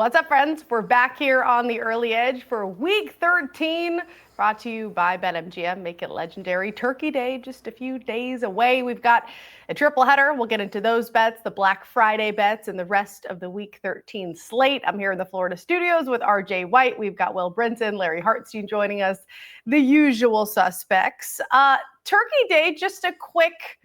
What's up, friends? We're back here on the Early Edge for Week 13, brought to you by BetMGM. Make it legendary. Turkey Day, just a few days away. We've got a triple header. We'll get into those bets, the Black Friday bets, and the rest of the Week 13 slate. I'm here in the Florida studios with RJ White. We've got Will Brinson, Larry Hartstein joining us, the usual suspects. Turkey Day, just a quick,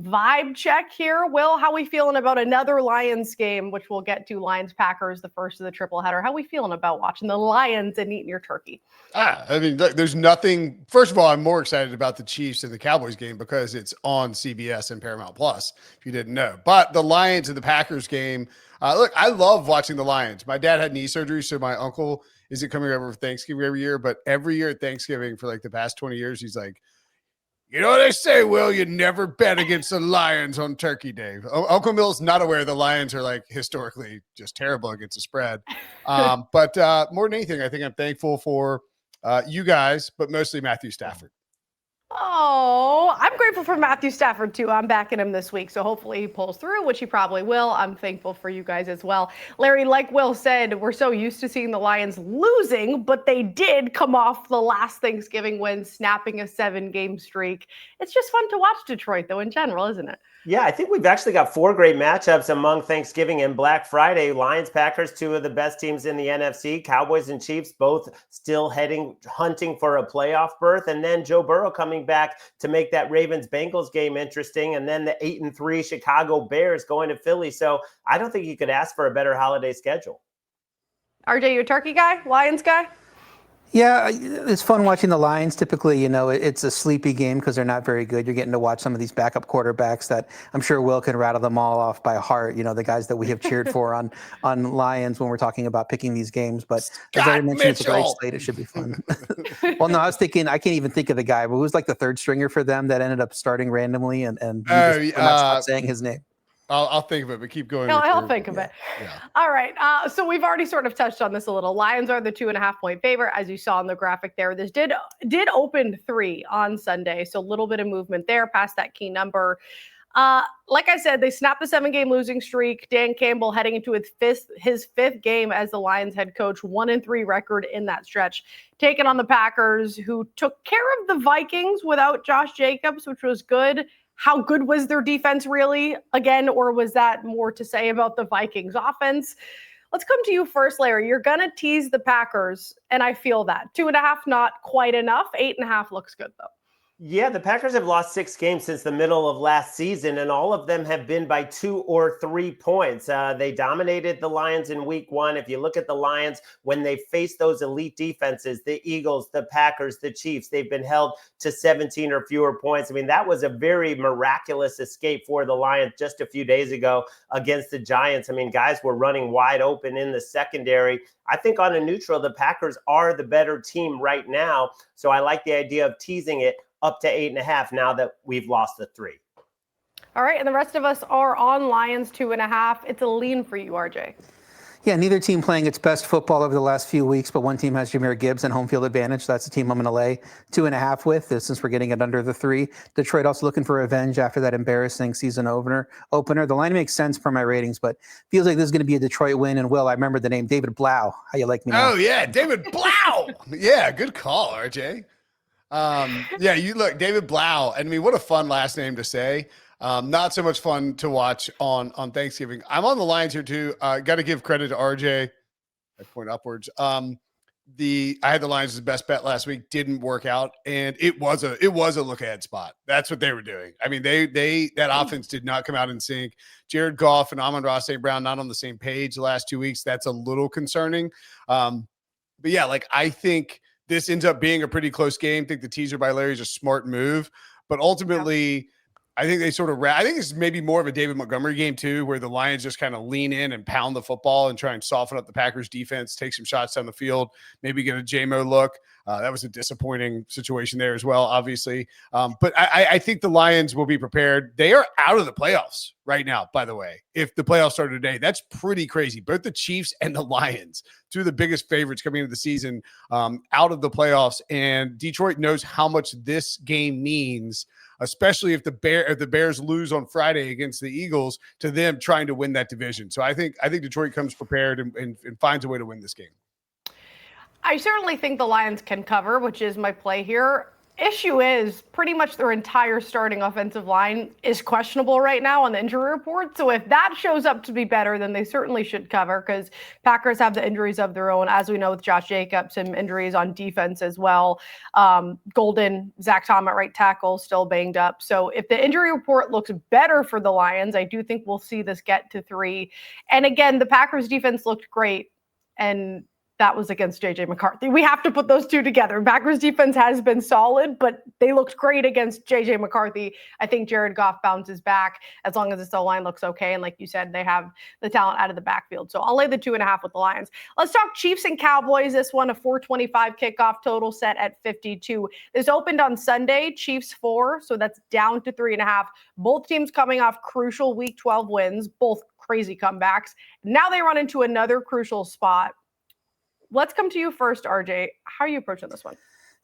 vibe check here. Will, how we feeling about another Lions game, which we'll get to, Lions-Packers, the first of the triple header. How we feeling about watching the Lions and eating your turkey? There's nothing. First of all, I'm more excited about the Chiefs and the Cowboys game because it's on CBS and Paramount Plus, if you didn't know. But the Lions and the Packers game, look, I love watching the Lions. My dad had knee surgery, so my uncle isn't coming over for Thanksgiving every year. But every year at Thanksgiving for like the past 20 years, he's like, you know what they say, Will, you never bet against the Lions on Turkey Day. Uncle Mill's not aware the Lions are like historically just terrible against the spread. But more than anything, I think I'm thankful for you guys, but mostly Matthew Stafford. Oh, I'm grateful for Matthew Stafford, too. I'm backing him this week, so hopefully he pulls through, which he probably will. I'm thankful for you guys as well. Larry, like Will said, we're so used to seeing the Lions losing, but they did come off the last Thanksgiving win, snapping a 7-game streak. It's just fun to watch Detroit, though, in general, isn't it? Yeah, I think we've actually got 4 great matchups among Thanksgiving and Black Friday. Lions, Packers, 2 of the best teams in the NFC. Cowboys and Chiefs both still hunting for a playoff berth. And then Joe Burrow coming back to make that Ravens-Bengals game interesting. And then the 8-3 Chicago Bears going to Philly. So I don't think you could ask for a better holiday schedule. RJ, you a turkey guy? Lions guy? Yeah, it's fun watching the Lions. Typically, it's a sleepy game because they're not very good. You're getting to watch some of these backup quarterbacks that I'm sure Will can rattle them all off by heart. The guys that we have cheered for on Lions when we're talking about picking these games. But as I mentioned, it's a great slate. It should be fun. Well, no, I was thinking, I can't even think of the guy, but who was like the third stringer for them that ended up starting randomly and we're not stop saying his name. I'll think of it, but keep going. He'll think of it. Yeah. All right. So we've already sort of touched on this a little. Lions are the 2.5-point favorite, as you saw in the graphic there. This did open 3 on Sunday, so a little bit of movement there past that key number. Like I said, they snapped the 7-game losing streak. Dan Campbell heading into his fifth game as the Lions head coach, 1-3 record in that stretch, taking on the Packers, who took care of the Vikings without Josh Jacobs, which was good. How good was their defense really, again, or was that more to say about the Vikings offense? Let's come to you first, Larry. You're going to tease the Packers, and I feel that. 2.5, not quite enough. 8.5 looks good, though. Yeah, the Packers have lost 6 games since the middle of last season, and all of them have been by 2 or 3 points. They dominated the Lions in week 1. If you look at the Lions, when they face those elite defenses, the Eagles, the Packers, the Chiefs, they've been held to 17 or fewer points. I mean, that was a very miraculous escape for the Lions just a few days ago against the Giants. I mean, guys were running wide open in the secondary. I think on a neutral, the Packers are the better team right now. So I like the idea of teasing it up to 8.5 now that we've lost the 3. All right, and the rest of us are on Lions 2.5. It's a lean for you, RJ. Yeah, neither team playing its best football over the last few weeks, but one team has Jahmyr Gibbs and home field advantage. That's the team I'm going to lay 2.5 with, since we're getting it under the 3. Detroit also looking for revenge after that embarrassing season opener. The line makes sense for my ratings, but feels like this is going to be a Detroit win. And Will, I remember the name David Blau. How you like me now? Oh yeah, David Blau. Yeah, good call, RJ. You look, David Blau. I mean, what a fun last name to say. Not so much fun to watch on Thanksgiving. I'm on the Lions here too. Got to give credit to RJ. I point upwards. I had the Lions as the best bet last week. Didn't work out, and it was a look ahead spot. That's what they were doing. I mean, that offense did not come out in sync. Jared Goff and Amon-Ra St. Brown not on the same page the last 2 weeks. That's a little concerning. But yeah, I think this ends up being a pretty close game. I think the teaser by Larry is a smart move, but ultimately, I think they I think it's maybe more of a David Montgomery game too, where the Lions just kind of lean in and pound the football and try and soften up the Packers defense, take some shots down the field, maybe get a JMO look. That was a disappointing situation there as well, obviously. But I think the Lions will be prepared. They are out of the playoffs right now, by the way. If the playoffs started today, that's pretty crazy. Both the Chiefs and the Lions, two of the biggest favorites coming into the season, out of the playoffs. And Detroit knows how much this game means, especially if the Bears lose on Friday against the Eagles, to them trying to win that division. So I think Detroit comes prepared and finds a way to win this game. I certainly think the Lions can cover, which is my play here. Issue is pretty much their entire starting offensive line is questionable right now on the injury report. So if that shows up to be better, then they certainly should cover, because Packers have the injuries of their own, as we know, with Josh Jacobs, and injuries on defense as well. Golden, Zach Tom at right tackle, still banged up. So if the injury report looks better for the Lions, I do think we'll see this get to 3. And again, the Packers defense looked great, and that was against J.J. McCarthy. We have to put those two together. Packers defense has been solid, but they looked great against J.J. McCarthy. I think Jared Goff bounces back as long as the O-line looks okay. And like you said, they have the talent out of the backfield. So I'll lay the 2.5 with the Lions. Let's talk Chiefs and Cowboys. This one, a 425 kickoff, total set at 52. This opened on Sunday, Chiefs 4, so that's down to 3.5. Both teams coming off crucial Week 12 wins, both crazy comebacks. Now they run into another crucial spot. Let's come to you first, RJ. How are you approaching this one?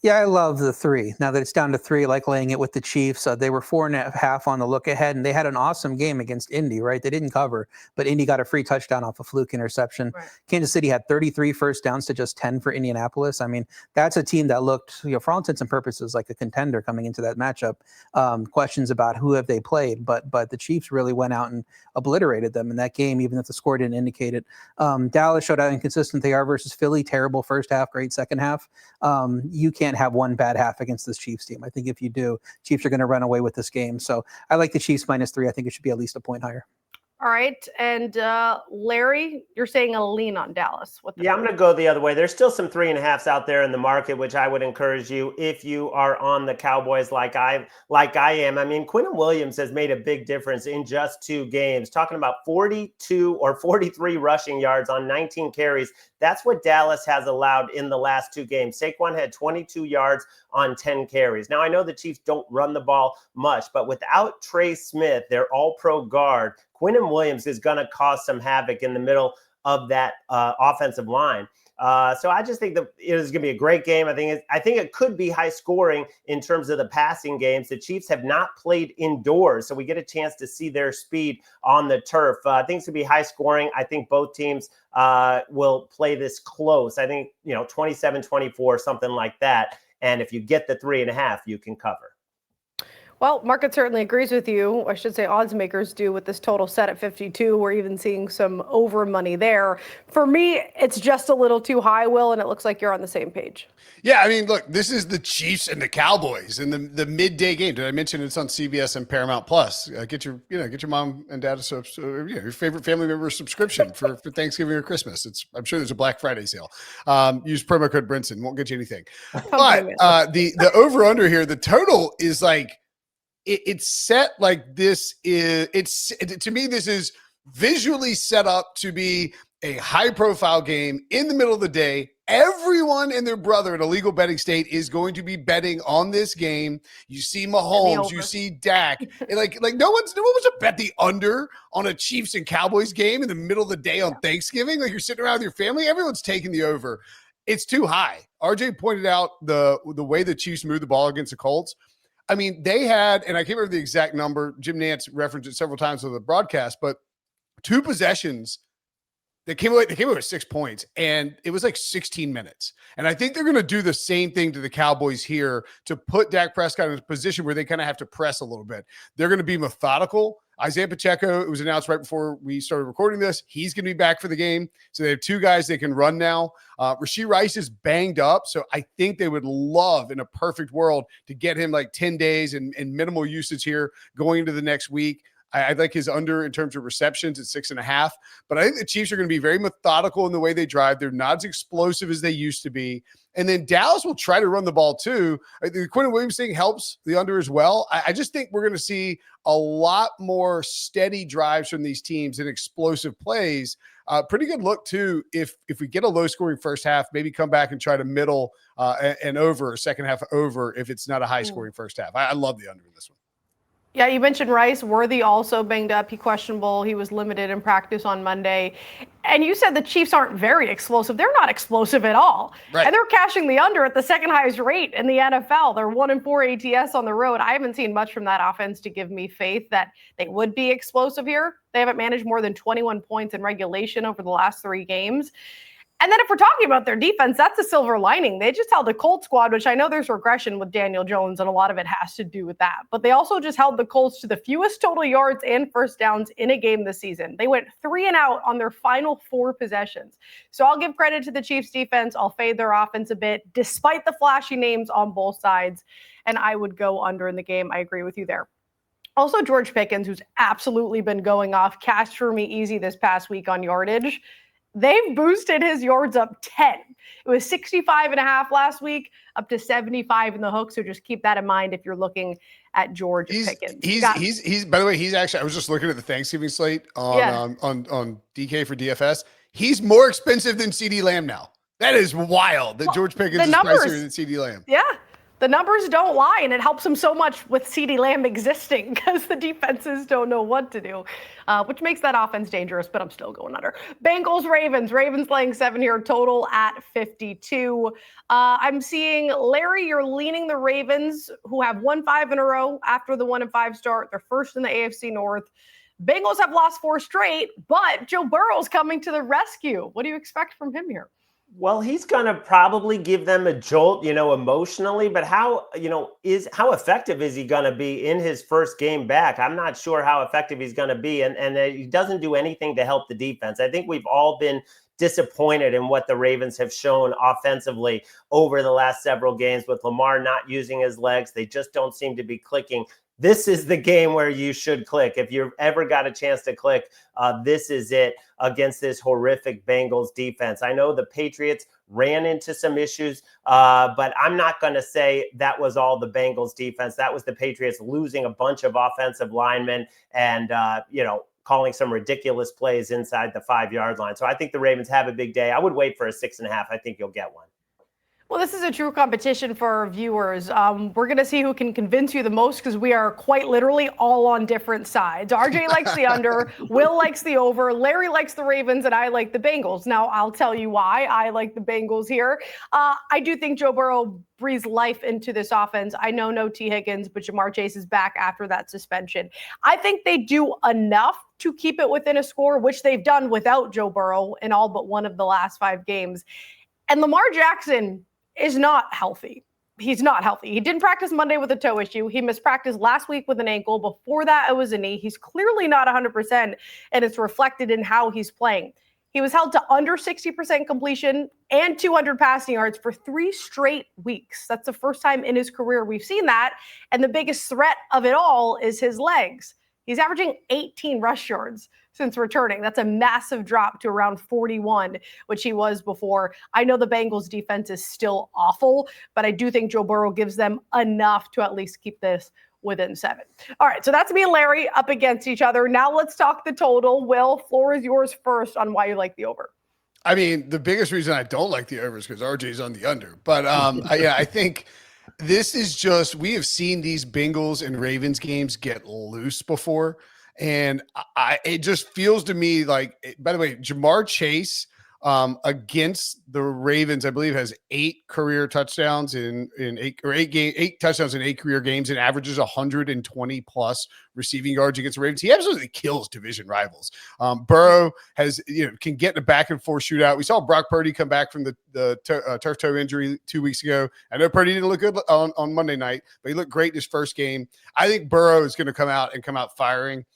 Yeah, I love the 3. Now that it's down to 3, I like laying it with the Chiefs. They were 4.5 on the look ahead, and they had an awesome game against Indy, right? They didn't cover, but Indy got a free touchdown off a fluke interception. Right. Kansas City had 33 first downs to just 10 for Indianapolis. I mean, that's a team that looked, for all intents and purposes, like a contender coming into that matchup. Questions about who have they played, but the Chiefs really went out and obliterated them in that game, even if the score didn't indicate it. Dallas showed how inconsistent they are versus Philly. Terrible first half, great second half. You can't have one bad half against this Chiefs team. I think if you do, Chiefs are going to run away with this game. So I like the Chiefs -3. I think it should be at least a point higher. All right. And Larry, you're saying a lean on Dallas. I'm going to go the other way. There's still some 3.5s out there in the market, which I would encourage you if you are on the Cowboys like I am. I mean, Quinnen Williams has made a big difference in just 2 games, talking about 42 or 43 rushing yards on 19 carries. That's what Dallas has allowed in the last 2 games. Saquon had 22 yards on 10 carries. Now, I know the Chiefs don't run the ball much, but without Trey Smith, their all-pro guard, Quinnen Williams is going to cause some havoc in the middle of that offensive line. So I just think that it is going to be a great game. I think it could be high scoring in terms of the passing games. The Chiefs have not played indoors, so we get a chance to see their speed on the turf. I think it's going to be high scoring. I think both teams will play this close. I think, 27-24, something like that. And if you get the 3.5, you can cover. Well, market certainly agrees with you. I should say odds makers do with this total set at 52. We're even seeing some over money there. For me, it's just a little too high, Will, and it looks like you're on the same page. Yeah, I mean, look, this is the Chiefs and the Cowboys in the midday game. Did I mention it's on CBS and Paramount Plus? Get your mom and dad your favorite family member subscription for Thanksgiving or Christmas. I'm sure there's a Black Friday sale. Use promo code Brinson, won't get you anything. But the over under here, the total is like it's set like this to me, this is visually set up to be a high profile game in the middle of the day. Everyone and their brother in a legal betting state is going to be betting on this game. You see Mahomes, you see Dak, and like no one's to bet the under on a Chiefs and Cowboys game in the middle of the day on Thanksgiving. Like you're sitting around with your family, everyone's taking the over. It's too high. RJ pointed out the way the Chiefs moved the ball against the Colts. I mean, they had, and I can't remember the exact number. Jim Nantz referenced it several times on the broadcast, but 2 possessions. They came away with 6 points, and it was like 16 minutes. And I think they're going to do the same thing to the Cowboys here to put Dak Prescott in a position where they kind of have to press a little bit. They're going to be methodical. Isaiah Pacheco, it was announced right before we started recording this, he's going to be back for the game. So they have 2 guys they can run now. Rashee Rice is banged up, so I think they would love, in a perfect world, to get him like 10 days and minimal usage here going into the next week. I like his under in terms of receptions at 6.5. But I think the Chiefs are going to be very methodical in the way they drive. They're not as explosive as they used to be. And then Dallas will try to run the ball too. The Quentin Williams thing helps the under as well. I just think we're going to see a lot more steady drives from these teams and explosive plays. Pretty good look too. If we get a low scoring first half, maybe come back and try to middle and over, second half over if it's not a high scoring first half. I love the under in this one. Yeah, you mentioned Rice. Worthy also banged up. He questionable. He was limited in practice on Monday. And you said the Chiefs aren't very explosive. They're not explosive at all. Right. And they're cashing the under at the second highest rate in the NFL. They're 1-4 ATS on the road. I haven't seen much from that offense to give me faith that they would be explosive here. They haven't managed more than 21 points in regulation over the last 3 games. And then if we're talking about their defense, that's a silver lining. They just held the Colts squad, which I know there's regression with Daniel Jones, and a lot of it has to do with that. But they also just held the Colts to the fewest total yards and first downs in a game this season. They went 3 and out on their final 4 possessions. So I'll give credit to the Chiefs defense. I'll fade their offense a bit, despite the flashy names on both sides. And I would go under in the game. I agree with you there. Also, George Pickens, who's absolutely been going off, cashed for me easy this past week on yardage. They've boosted his yards up 10. It was 65.5 last week, up to 75 in the hook. So just keep that in mind if you're looking at George Pickens. He's by the way, he's actually, I was just looking at the Thanksgiving slate on DK for DFS. He's more expensive than CeeDee Lamb now. That is wild that George Pickens is pricier than CeeDee Lamb. Yeah. The numbers don't lie, and it helps him so much with CeeDee Lamb existing because the defenses don't know what to do, which makes that offense dangerous, but I'm still going under. Bengals, Ravens. Ravens laying 7 here, total at 52. I'm seeing, Larry, you're leaning the Ravens, who have won 5 in a row after the 1-5 start. They're first in the AFC North. Bengals have lost 4 straight, but Joe Burrow's coming to the rescue. What do you expect from him here? Well, he's going to probably give them a jolt, emotionally, but how effective is he going to be in his first game back? I'm not sure how effective he's going to be. And he doesn't do anything to help the defense. I think we've all been disappointed in what the Ravens have shown offensively over the last several games with Lamar not using his legs. They just don't seem to be clicking. This is the game where you should click. If you've ever got a chance to click, this is it against this horrific Bengals defense. I know the Patriots ran into some issues, but I'm not going to say that was all the Bengals defense. That was the Patriots losing a bunch of offensive linemen and, calling some ridiculous plays inside the 5-yard line. So I think the Ravens have a big day. I would wait for a 6.5. I think you'll get one. Well, this is a true competition for our viewers. We're going to see who can convince you the most because we are quite literally all on different sides. RJ likes the under, Will likes the over, Larry likes the Ravens, and I like the Bengals. Now, I'll tell you why I like the Bengals here. I do think Joe Burrow breathes life into this offense. I know no T. Higgins, but Jamar Chase is back after that suspension. I think they do enough to keep it within a score, which they've done without Joe Burrow in all but one of the last 5 games. And Lamar Jackson is not healthy. He's not healthy. He didn't practice Monday with a toe issue. He missed practice last week with an ankle. Before that, it was a knee. He's clearly not 100%, and it's reflected in how he's playing. He was held to under 60% completion and 200 passing yards for 3 straight weeks. That's the first time in his career we've seen that. And the biggest threat of it all is his legs. He's averaging 18 rush yards since returning. That's a massive drop to around 41, which he was before. I know the Bengals defense is still awful, but I do think Joe Burrow gives them enough to at least keep this within 7. All right, so that's me and Larry up against each other. Now let's talk the total. Will, floor is yours first on why you like the over. I mean, the biggest reason I don't like the over is because RJ's on the under. But I think this is just, we have seen these Bengals and Ravens games get loose before. And it just feels to me like, by the way, Jamar Chase against the Ravens, I believe, has 8 career touchdowns in 8 touchdowns in 8 career games and averages 120 plus receiving yards against the Ravens. He absolutely kills division rivals. Burrow has, can get in a back and forth shootout. We saw Brock Purdy come back from the turf toe injury 2 weeks ago. I know Purdy didn't look good on Monday night, but he looked great in his first game. I think Burrow is going to come out firing.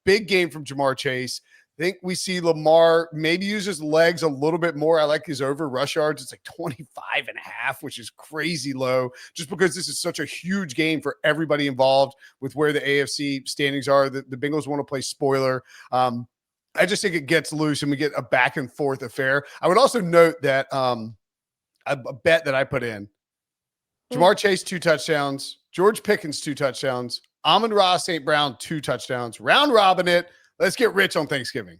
Big game from Jamar Chase. I think we see Lamar maybe use his legs a little bit more. I like his over rush yards. It's like 25.5, which is crazy low, just because this is such a huge game for everybody involved with where the AFC standings are. The Bengals want to play spoiler. I just think it gets loose and we get a back and forth affair. I would also note that a bet that I put in, Jamar Chase, 2 touchdowns, George Pickens, 2 touchdowns, Amon-Ra St. Brown, 2 touchdowns, round robin it. Let's get rich on Thanksgiving.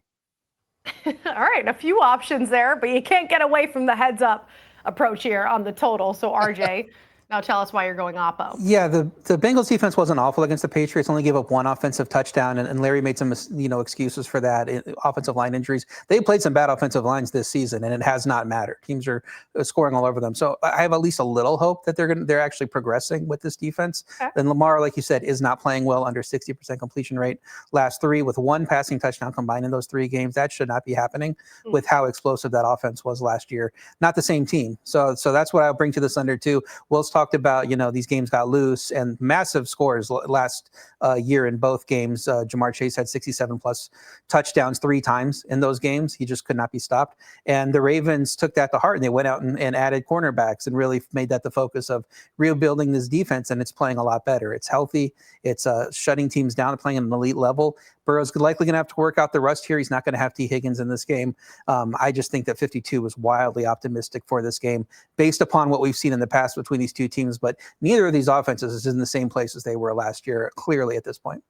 All right, a few options there, but you can't get away from the heads up approach here on the total. So RJ, now tell us why you're going Oppo. Yeah, the Bengals defense wasn't awful against the Patriots. Only gave up 1 offensive touchdown, and Larry made some excuses for that. Offensive line injuries. They played some bad offensive lines this season, and it has not mattered. Teams are scoring all over them. So I have at least a little hope that they're actually progressing with this defense. Okay. And Lamar, like you said, is not playing well, under 60% completion rate. Last 3 with 1 passing touchdown combined in those 3 games. That should not be happening with how explosive that offense was last year. Not the same team. So that's what I'll bring to this under too. Will's talked about, these games got loose and massive scores last year in both games. Jamar Chase had 67 plus touchdowns 3 times in those games. He just could not be stopped. And the Ravens took that to heart, and they went out and added cornerbacks and really made that the focus of rebuilding this defense. And it's playing a lot better. It's healthy. It's shutting teams down, playing at an elite level. Burrow's likely going to have to work out the rust here. He's not going to have T. Higgins in this game. I just think that 52 is wildly optimistic for this game based upon what we've seen in the past between these 2 teams. But neither of these offenses is in the same place as they were last year, clearly at this point.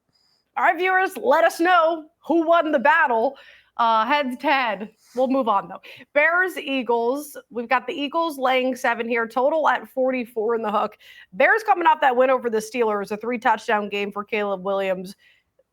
All right, viewers, let us know who won the battle. Head to head. We'll move on, though. Bears, Eagles. We've got the Eagles laying 7 here, total at 44 in the hook. Bears coming off that win over the Steelers, a 3-touchdown game for Caleb Williams.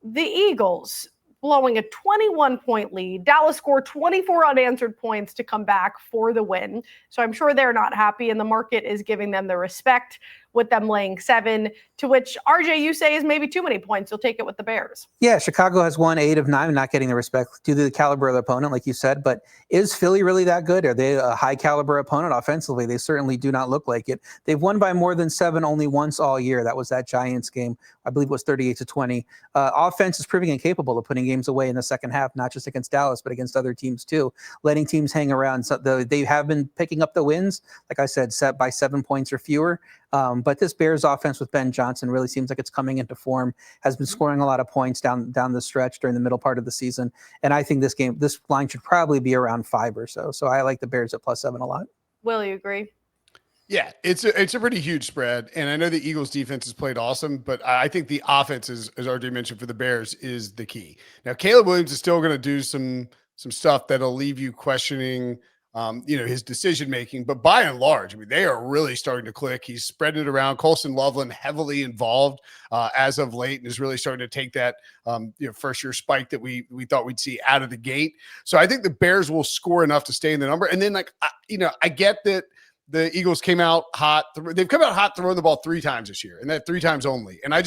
The Eagles blowing a 21-point lead. Dallas scored 24 unanswered points to come back for the win. So I'm sure they're not happy, and the market is giving them the respect with them laying 7, to which RJ, you say is maybe too many points. You'll take it with the Bears. Yeah, Chicago has won 8 of 9, not getting the respect due to the caliber of the opponent, like you said. But is Philly really that good? Are they a high caliber opponent offensively? They certainly do not look like it. They've won by more than 7 only once all year. That was that Giants game. I believe it was 38-20. Offense is proving incapable of putting games away in the second half, not just against Dallas, but against other teams too, letting teams hang around. So they have been picking up the wins, like I said, set by 7 points or fewer. But this Bears offense with Ben Johnson really seems like it's coming into form, has been scoring a lot of points down the stretch during the middle part of the season. And I think this line should probably be around 5 or so. So I like the Bears at +7 a lot. Will you agree? Yeah, it's a pretty huge spread. And I know the Eagles defense has played awesome, but I think the offense, as RJ mentioned, for the Bears is the key. Now, Caleb Williams is still going to do some stuff that'll leave you questioning his decision-making, but by and large, I mean, they are really starting to click. He's spreading it around. Colson Loveland heavily involved as of late, and is really starting to take that, first-year spike that we thought we'd see out of the gate. So I think the Bears will score enough to stay in the number. And then, I get that the Eagles came out hot. They've come out hot throwing the ball 3 times this year, and that 3 times only. And I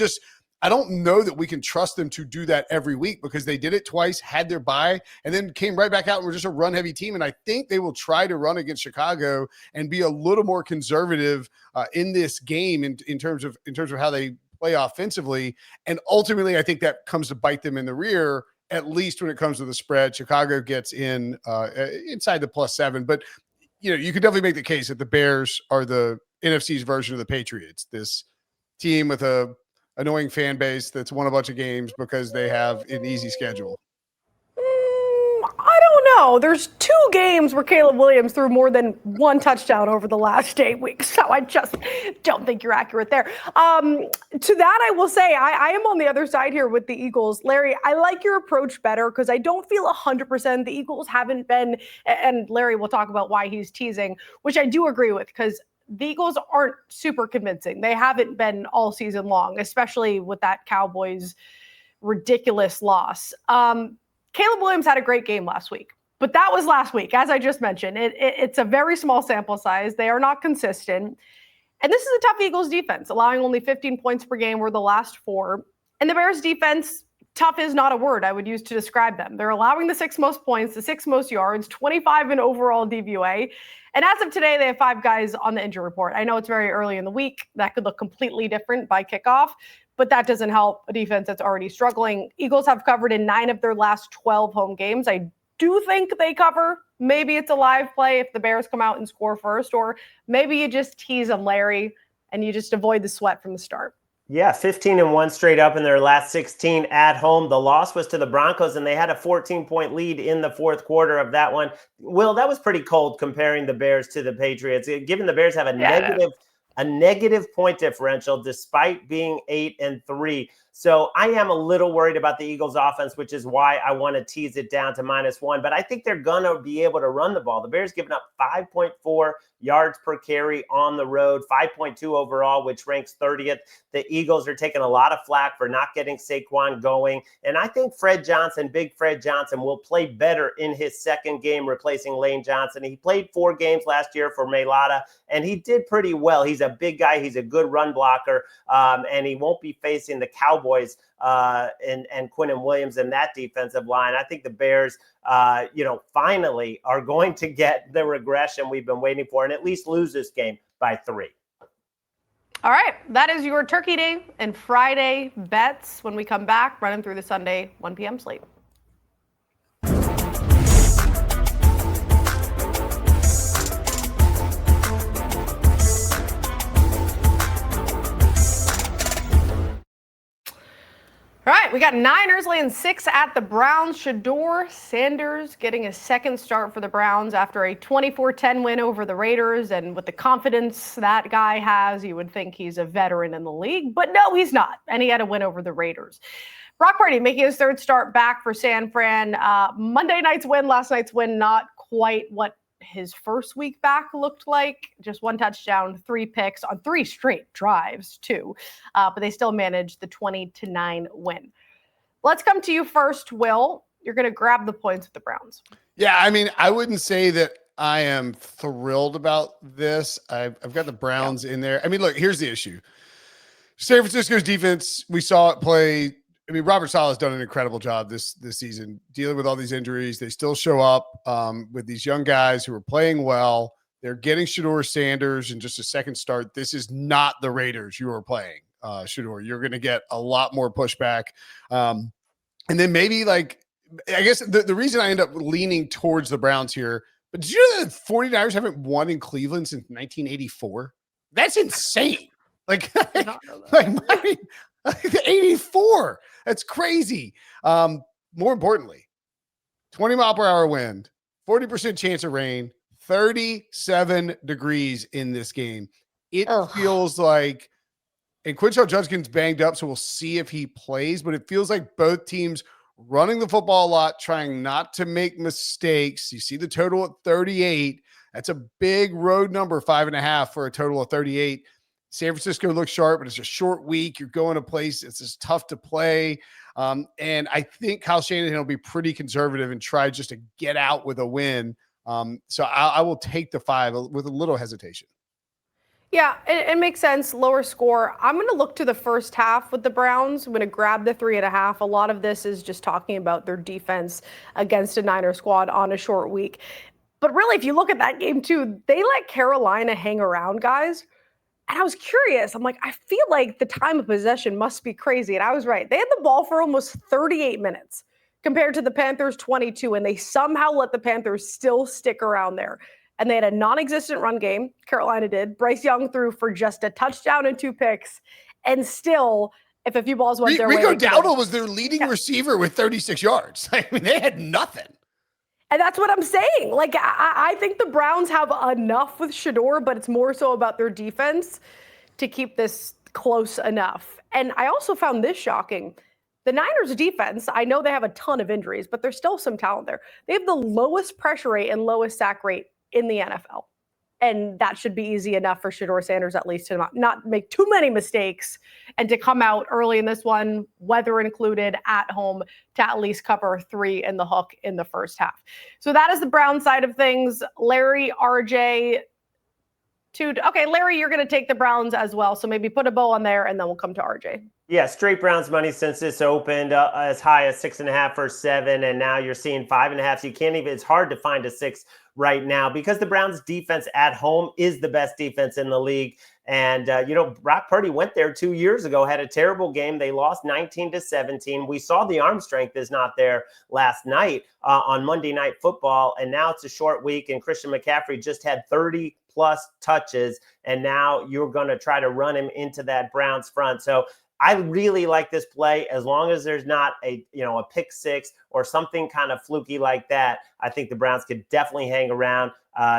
don't know that we can trust them to do that every week, because they did it twice, had their bye, and then came right back out and were just a run-heavy team. And I think they will try to run against Chicago and be a little more conservative in this game in terms of how they play offensively. And ultimately, I think that comes to bite them in the rear, at least when it comes to the spread. Chicago gets in inside the +7, but you could definitely make the case that the Bears are the NFC's version of the Patriots. This team with a annoying fan base that's won a bunch of games because they have an easy schedule. I don't know. There's 2 games where Caleb Williams threw more than 1 touchdown over the last 8 weeks. So I just don't think you're accurate there. To that, I will say I am on the other side here with the Eagles. Larry, I like your approach better because I don't feel 100% the Eagles haven't been, and Larry will talk about why he's teasing, which I do agree with, because the Eagles aren't super convincing. They haven't been all season long, especially with that Cowboys ridiculous loss. Caleb Williams had a great game last week, but that was last week. As I just mentioned, it's a very small sample size. They are not consistent. And this is a tough Eagles defense, allowing only 15 points per game were the last 4. And the Bears defense, tough is not a word I would use to describe them. They're allowing the 6th most points, the 6th most yards, 25 in overall DVOA. And as of today, they have 5 guys on the injury report. I know it's very early in the week. That could look completely different by kickoff. but that doesn't help a defense that's already struggling. Eagles have covered in 9 of their last 12 home games. I do think they cover. Maybe it's a live play if the Bears come out and score first, or maybe you just tease them, Larry, and you just avoid the sweat from the start. Yeah, 15-1 straight up in their last 16 at home. The loss was to the Broncos, and they had a 14-point lead in the fourth quarter of that one. Will, that was pretty cold comparing the Bears to the Patriots, given the Bears have a negative point differential despite being 8-3. So I am a little worried about the Eagles offense, which is why I want to tease it down to -1. But I think they're going to be able to run the ball. The Bears giving up 5.4 yards per carry on the road, 5.2 overall, which ranks 30th. The Eagles are taking a lot of flack for not getting Saquon going. And I think Big Fred Johnson, will play better in his second game replacing Lane Johnson. He played 4 games last year for Mailata, and he did pretty well. He's a big guy. He's a good run blocker, and he won't be facing the Cowboys and Quinnen Williams and that defensive line. I think the Bears, finally are going to get the regression we've been waiting for and at least lose this game by 3. All right, that is your Turkey Day and Friday bets. When we come back, running through the Sunday 1 p.m. slate. All right, we got Niners laying 6 at the Browns. Shedeur Sanders getting a second start for the Browns after a 24-10 win over the Raiders. And with the confidence that guy has, you would think he's a veteran in the league. But no, he's not. And he had a win over the Raiders. Brock Purdy making his third start back for San Fran. Monday night's win, last night's win, not quite what his first week back looked like. Just 1 touchdown, 3 picks on 3 straight drives too. But they still managed the 20-9 win. Let's come to you first, Will. You're going to grab the points with the Browns. Yeah, I mean, I wouldn't say that I am thrilled about this. I've got the Browns in there. I mean, look, here's the issue. San Francisco's defense, we saw it play. I mean, Robert Saleh has done an incredible job this season dealing with all these injuries. They still show up with these young guys who are playing well. They're getting Shedeur Sanders in just a second start. This is not the Raiders you are playing, Shedeur. You're going to get a lot more pushback. And then maybe I guess the reason I end up leaning towards the Browns here, but did you know that 49ers haven't won in Cleveland since 1984? That's insane. Like 84. That's crazy. More importantly, 20 mile per hour wind, 40% chance of rain, 37 degrees in this game. It feels like, and Quinshon Judkins banged up, so we'll see if he plays, but it feels like both teams running the football a lot, trying not to make mistakes. You see the total at 38. That's a big road number, 5.5 for a total of 38. San Francisco looks sharp, but it's a short week. You're going to a place it's just tough to play. And I think Kyle Shanahan will be pretty conservative and try just to get out with a win. So I will take the 5 with a little hesitation. Yeah, it makes sense. Lower score. I'm going to look to the first half with the Browns. I'm going to grab the 3.5. A lot of this is just talking about their defense against a Niner squad on a short week. But really, if you look at that game too, they let Carolina hang around, guys. And I was curious. I'm like, I feel like the time of possession must be crazy. And I was right. They had the ball for almost 38 minutes compared to the Panthers 22. And they somehow let the Panthers still stick around there. And they had a non-existent run game. Carolina did. Bryce Young threw for just a touchdown and 2 picks. And still, if a few balls went their way. Rico Dowdle was their leading receiver with 36 yards. I mean, they had nothing. And that's what I'm saying. Like, I think the Browns have enough with Shedeur, but it's more so about their defense to keep this close enough. And I also found this shocking. The Niners defense, I know they have a ton of injuries, but there's still some talent there. They have the lowest pressure rate and lowest sack rate in the NFL. And that should be easy enough for Shedeur Sanders, at least, to not make too many mistakes and to come out early in this one, weather included, at home, to at least cover 3 in the hook in the first half. So that is the Brown side of things. Larry, RJ, okay, Larry, you're going to take the Browns as well. So maybe put a bow on there, and then we'll come to RJ. Yeah, straight Browns money since this opened as high as 6.5 or 7, and now you're seeing 5.5. So you can't even. It's hard to find a 6 right now because the Browns' defense at home is the best defense in the league. And Brock Purdy went there 2 years ago, had a terrible game. They lost 19-17. We saw the arm strength is not there last night on Monday Night Football, and now it's a short week. And Christian McCaffrey just had 30 plus touches, and now you're going to try to run him into that Browns front. So I really like this play as long as there's not a pick six or something kind of fluky like that. I think the Browns could definitely hang around.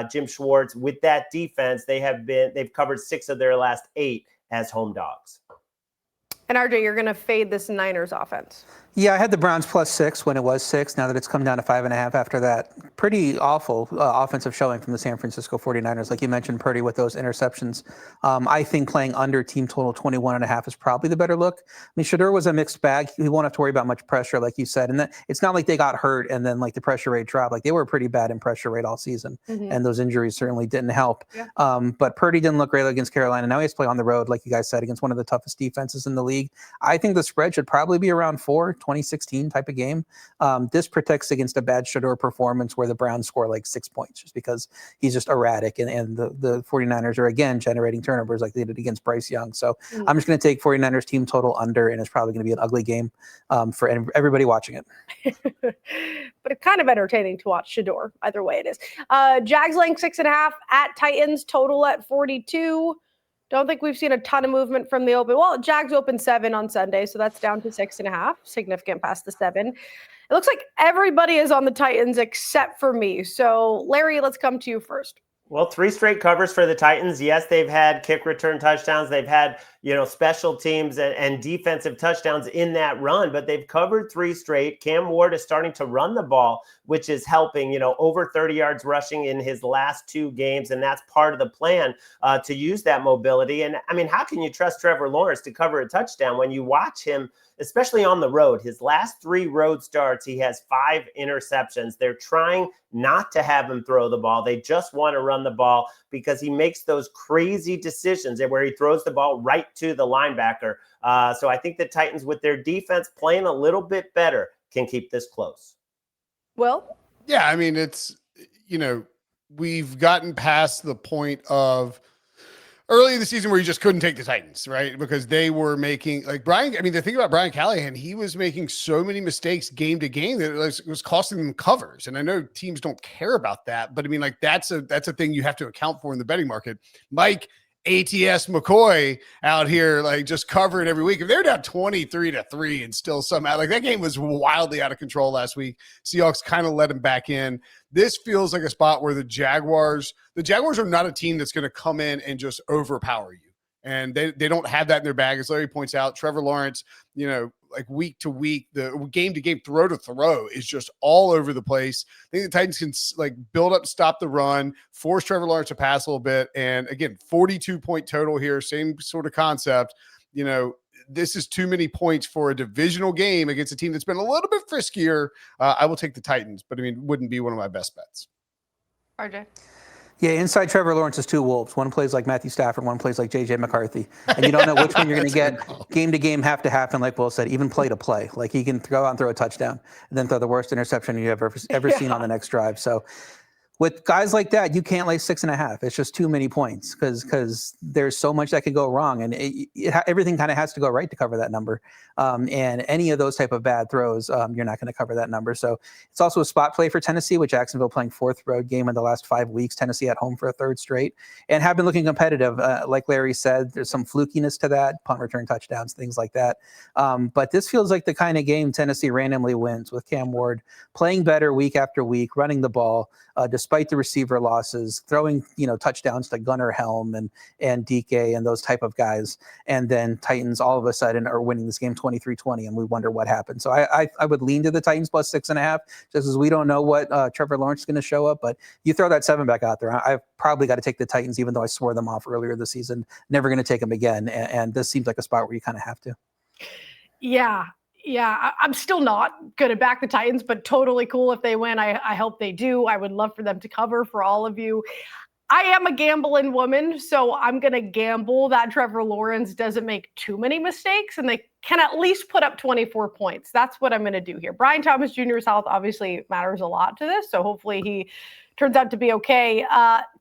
Jim Schwartz, with that defense, they've covered 6 of their last 8 as home dogs. And RJ, you're going to fade this Niners offense. Yeah, I had the Browns +6 when it was 6. Now that it's come down to 5.5 after that pretty awful offensive showing from the San Francisco 49ers. Like you mentioned, Purdy with those interceptions. I think playing under team total 21.5 is probably the better look. I mean, Shedeur was a mixed bag. He won't have to worry about much pressure, like you said. And it's not like they got hurt and then like the pressure rate dropped. Like they were pretty bad in pressure rate all season. And those injuries certainly didn't help. Yeah. But Purdy didn't look great against Carolina. Now he has to play on the road, like you guys said, against one of the toughest defenses in the league. I think the spread should probably be around 4. 2016 type of game. This protects against a bad Shedeur performance where the Browns score like 6 points just because he's just erratic and the 49ers are again generating turnovers like they did against Bryce Young. So I'm just going to take 49ers team total under, and it's probably going to be an ugly game for everybody watching it. But it's kind of entertaining to watch Shedeur. Either way it is. Jags laying 6.5 at Titans, total at 42. Don't think we've seen a ton of movement from the open. Well, Jags opened 7 on Sunday, so that's down to 6.5, significant past the 7. It looks like everybody is on the Titans except for me. So, Larry, let's come to you first. Well, 3 straight covers for the Titans. Yes, they've had kick return touchdowns. They've had, special teams and defensive touchdowns in that run, but they've covered 3 straight. Cam Ward is starting to run the ball, which is helping, over 30 yards rushing in his last 2 games. And that's part of the plan to use that mobility. And I mean, how can you trust Trevor Lawrence to cover a touchdown when you watch him, especially on the road? His last 3 road starts, he has 5 interceptions. They're trying not to have him throw the ball. They just want to run the ball because he makes those crazy decisions where he throws the ball right to the linebacker. So I think the Titans, with their defense playing a little bit better, can keep this close. Well, yeah, I mean, it's, we've gotten past the point of early in the season where you just couldn't take the Titans, right? Because they were making the thing about Brian Callahan, he was making so many mistakes game to game that it was costing them covers. And I know teams don't care about that, but I mean, like that's a thing you have to account for in the betting market. Mike ATS McCoy out here, like just covering every week. If they're down 23-3 and still somehow, like that game was wildly out of control last week. Seahawks kind of let him back in. This feels like a spot where the Jaguars are not a team that's going to come in and just overpower you. And they don't have that in their bag. As Larry points out, Trevor Lawrence, like week to week, the game to game, throw to throw is just all over the place. I think the Titans can like build up, stop the run, force Trevor Lawrence to pass a little bit. And again, 42-point total here, same sort of concept. This is too many points for a divisional game against a team that's been a little bit friskier. I will take the Titans, but I mean, wouldn't be one of my best bets. RJ. Yeah, inside Trevor Lawrence is 2 wolves. One plays like Matthew Stafford, one plays like J.J. McCarthy. And you don't know which one you're going to get. Game to game have to happen, like Will said, even play to play. Like he can go out and throw a touchdown and then throw the worst interception you have ever seen on the next drive. So with guys like that, you can't lay 6.5. It's just too many points because there's so much that could go wrong, and everything kind of has to go right to cover that number. And any of those type of bad throws, you're not going to cover that number. So it's also a spot play for Tennessee, with Jacksonville playing 4th road game in the last 5 weeks. Tennessee at home for a 3rd straight, and have been looking competitive. Like Larry said, there's some flukiness to that, punt return touchdowns, things like that. But this feels like the kind of game Tennessee randomly wins, with Cam Ward playing better week after week, running the ball, despite the receiver losses, throwing touchdowns to Gunnar Helm and DK and those type of guys. And then Titans all of a sudden are winning this game 23-20, and we wonder what happened. So I would lean to the Titans plus 6.5, just as we don't know what Trevor Lawrence is going to show up. But you throw that 7 back out there, I've probably got to take the Titans, even though I swore them off earlier this season. Never going to take them again. And this seems like a spot where you kind of have to. Yeah, I'm still not going to back the Titans, but totally cool if they win. I hope they do. I would love for them to cover for all of you. I am a gambling woman, so I'm going to gamble that Trevor Lawrence doesn't make too many mistakes and they can at least put up 24 points. That's what I'm going to do here. Brian Thomas Jr.'s health obviously matters a lot to this, so hopefully he turns out to be okay.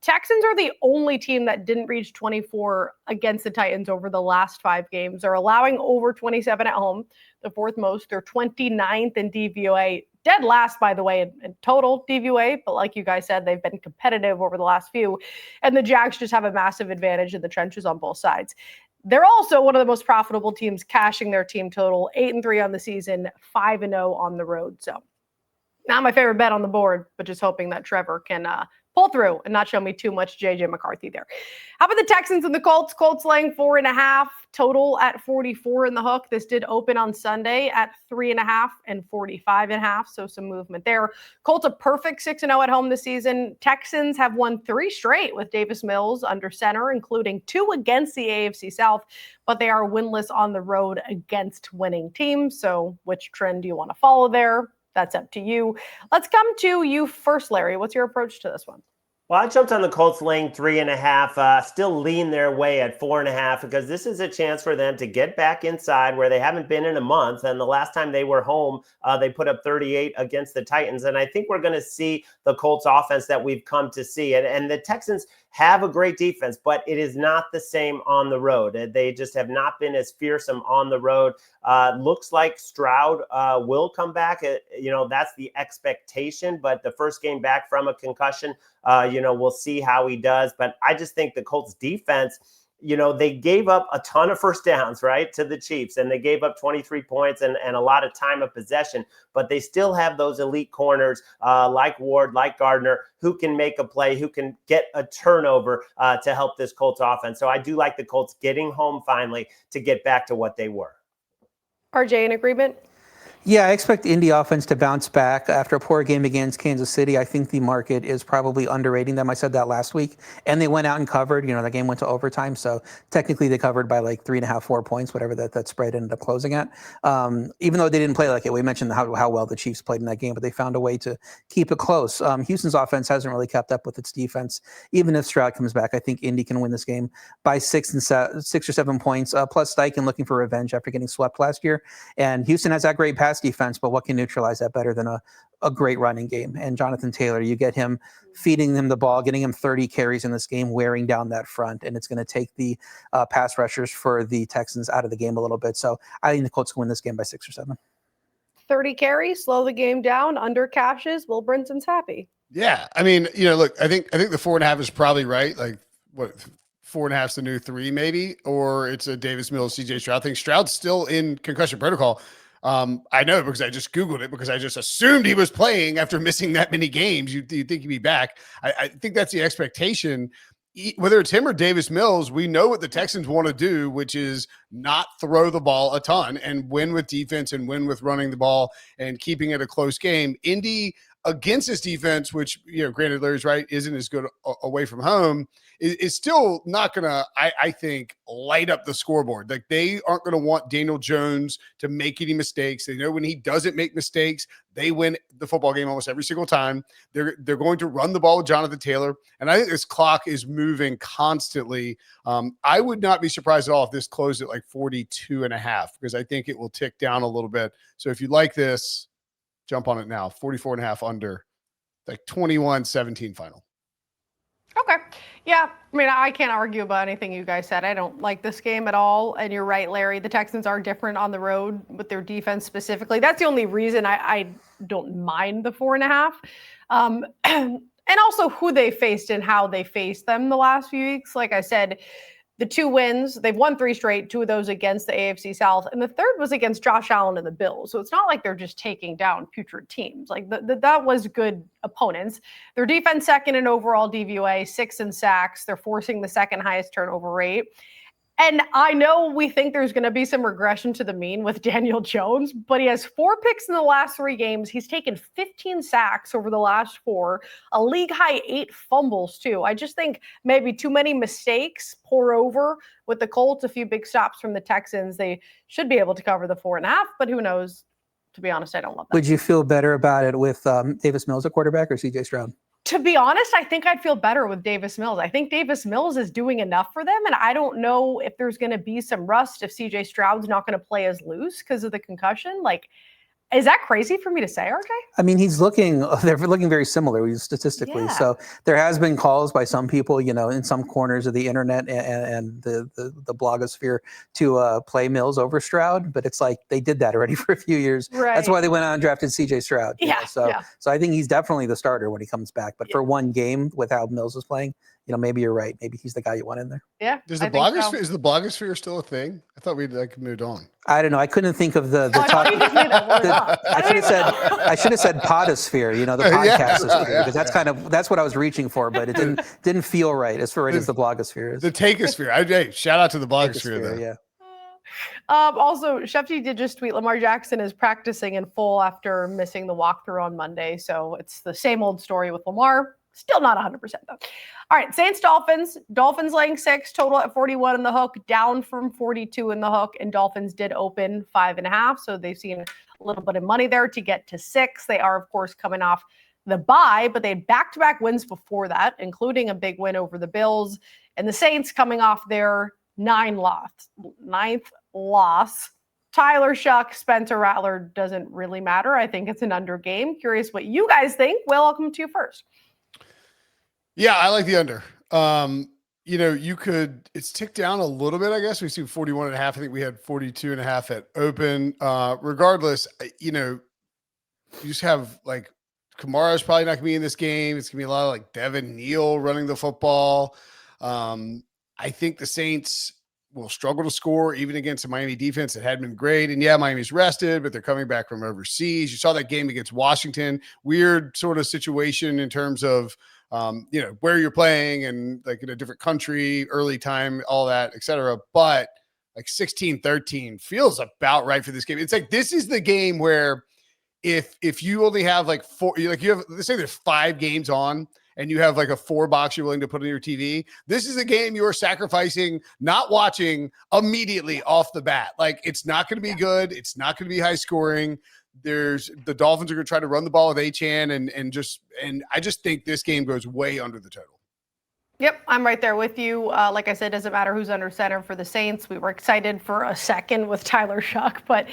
Texans are the only team that didn't reach 24 against the Titans over the last 5 games. They're allowing over 27 at home, the 4th most. They're 29th in DVOA. Dead last, by the way, in total DVOA, but like you guys said, they've been competitive over the last few, and the Jags just have a massive advantage in the trenches on both sides. They're also one of the most profitable teams, cashing their team total, 8-3 on the season, 5-0 on the road. So not my favorite bet on the board, but just hoping that Trevor can pull through and not show me too much JJ McCarthy there. How about the Texans and the Colts? Colts laying 4.5, total at 44 in the hook. This did open on Sunday at 3.5 and 45.5, so some movement there. Colts a perfect 6-0 at home this season. Texans have won 3 straight with Davis Mills under center, including 2 against the AFC South, but they are winless on the road against winning teams. So which trend do you want to follow there? That's up to you. Let's come to you first, Larry. What's your approach to this one? Well, I jumped on the Colts laying 3.5, still lean their way at 4.5 because this is a chance for them to get back inside where they haven't been in a month. And the last time they were home, they put up 38 against the Titans. And I think we're going to see the Colts offense that we've come to see. And the Texans have a great defense, but it is not the same on the road. They just have not been as fearsome on the road. Looks like Stroud will come back. That's the expectation, but the first game back from a concussion, we'll see how he does. But I just think the Colts defense, they gave up a ton of first downs, right, to the Chiefs, and they gave up 23 points and a lot of time of possession, but they still have those elite corners like Ward, like Gardner, who can make a play, who can get a turnover to help this Colts offense. So I do like the Colts getting home finally to get back to what they were. RJ, in agreement? Yeah, I expect Indy offense to bounce back after a poor game against Kansas City. I think the market is probably underrating them. I said that last week. And they went out and covered. The game went to overtime. So technically they covered by like 3.5, 4 points, whatever that spread ended up closing at. Even though they didn't play like it. We mentioned how well the Chiefs played in that game, but they found a way to keep it close. Houston's offense hasn't really kept up with its defense. Even if Stroud comes back, I think Indy can win this game by 6 or 7 points. Plus Steichen looking for revenge after getting swept last year. And Houston has that great pass defense, but what can neutralize that better than a great running game? And Jonathan Taylor, you get him feeding him the ball, getting him 30 carries in this game, wearing down that front, and it's going to take the pass rushers for the Texans out of the game a little bit. So I think the Colts can win this game by 6 or 7. 30 carries, slow the game down, under cashes. Will Brinson's happy. Yeah, I mean, look, I think the 4.5 is probably right. Like what? 4.5 is the new 3 maybe, or it's a Davis Mills, CJ Stroud. I think Stroud's still in concussion protocol. I know because I just Googled it because I just assumed he was playing after missing that many games. You'd think he'd be back. I think that's the expectation. Whether it's him or Davis Mills, we know what the Texans want to do, which is not throw the ball a ton and win with defense and win with running the ball and keeping it a close game. Indy against this defense, which, granted Larry's right, isn't as good away from home, is still not going to, I think, light up the scoreboard. Like they aren't going to want Daniel Jones to make any mistakes. They know when he doesn't make mistakes, they win the football game almost every single time. They're going to run the ball with Jonathan Taylor. And I think this clock is moving constantly. I would not be surprised at all if this closed at like 42.5, because I think it will tick down a little bit. So if you like this, jump on it now. 44.5 under, like 21-17 final. Okay. Yeah. I mean, I can't argue about anything you guys said. I don't like this game at all. And you're right, Larry. The Texans are different on the road with their defense specifically. That's the only reason I don't mind the 4.5. And also who they faced and how they faced them the last few weeks. Like I said, the 2 wins, they've won 3 straight, 2 of those against the AFC South, and the 3rd was against Josh Allen and the Bills. So it's not like they're just taking down putrid teams. Like that was good opponents. Their defense 2nd in overall DVOA, 6 in sacks. They're forcing the 2nd highest turnover rate. And I know we think there's going to be some regression to the mean with Daniel Jones, but he has 4 picks in the last 3 games. He's taken 15 sacks over the last 4, a league-high 8 fumbles, too. I just think maybe too many mistakes pour over with the Colts, a few big stops from the Texans. They should be able to cover the 4.5, but who knows? To be honest, I don't love that. Would you feel better about it with Davis Mills at quarterback or CJ Stroud? To be honest, I think I'd feel better with Davis Mills. I think Davis Mills is doing enough for them, and I don't know if there's going to be some rust if CJ Stroud's not going to play as loose because of the concussion. Like, is that crazy for me to say, RJ? I mean, they're looking very similar statistically. Yeah. So there has been calls by some people, in some corners of the internet and the blogosphere to play Mills over Stroud, but it's like they did that already for a few years. Right. That's why they went out and drafted CJ Stroud. Yeah. So I think he's definitely the starter when he comes back. But for one game with how Mills is playing, maybe you're right. Maybe he's the guy you want in there. Yeah. Is the blogosphere still a thing? I thought we'd moved on. I don't know. I couldn't think of the top. I should have said podosphere, the podcast because that's what I was reaching for, but it didn't feel right as far as the blogosphere is. The takeosphere. Hey, shout out to the blogosphere though. Yeah. Also, Shefty did just tweet Lamar Jackson is practicing in full after missing the walkthrough on Monday. So it's the same old story with Lamar. Still not 100% though. All right, Saints, Dolphins. Dolphins laying 6, total at 41 in the hook, down from 42 in the hook, and Dolphins did open 5.5, so they've seen a little bit of money there to get to 6. They are, of course, coming off the bye, but they had back-to-back wins before that, including a big win over the Bills, and the Saints coming off their 9th loss. Tyler Shuck, Spencer Rattler doesn't really matter. I think it's an under game. Curious what you guys think. Will, I'll come to you first. Yeah, I like the under. It's ticked down a little bit, I guess. We see 41.5. I think we had 42.5 at open. Regardless, you just have Kamara's probably not going to be in this game. It's going to be a lot of Devin Neal running the football. I think the Saints will struggle to score even against a Miami defense that had been great. And yeah, Miami's rested, but they're coming back from overseas. You saw that game against Washington. Weird sort of situation in terms of where you're playing and in a different country, early time, all that, et cetera. But 16-13 feels about right for this game. It's this is the game where if you only have 4, you have, let's say there's 5 games on and you have a 4 box you're willing to put on your TV. This is a game you're sacrificing, not watching immediately off the bat. It's not going to be good. It's not going to be high scoring. The Dolphins are going to try to run the ball with Achane and I just think this game goes way under the total. Yep, I'm right there with you. Like I said, it doesn't matter who's under center for the Saints. We were excited for a second with Tyler Shuck, but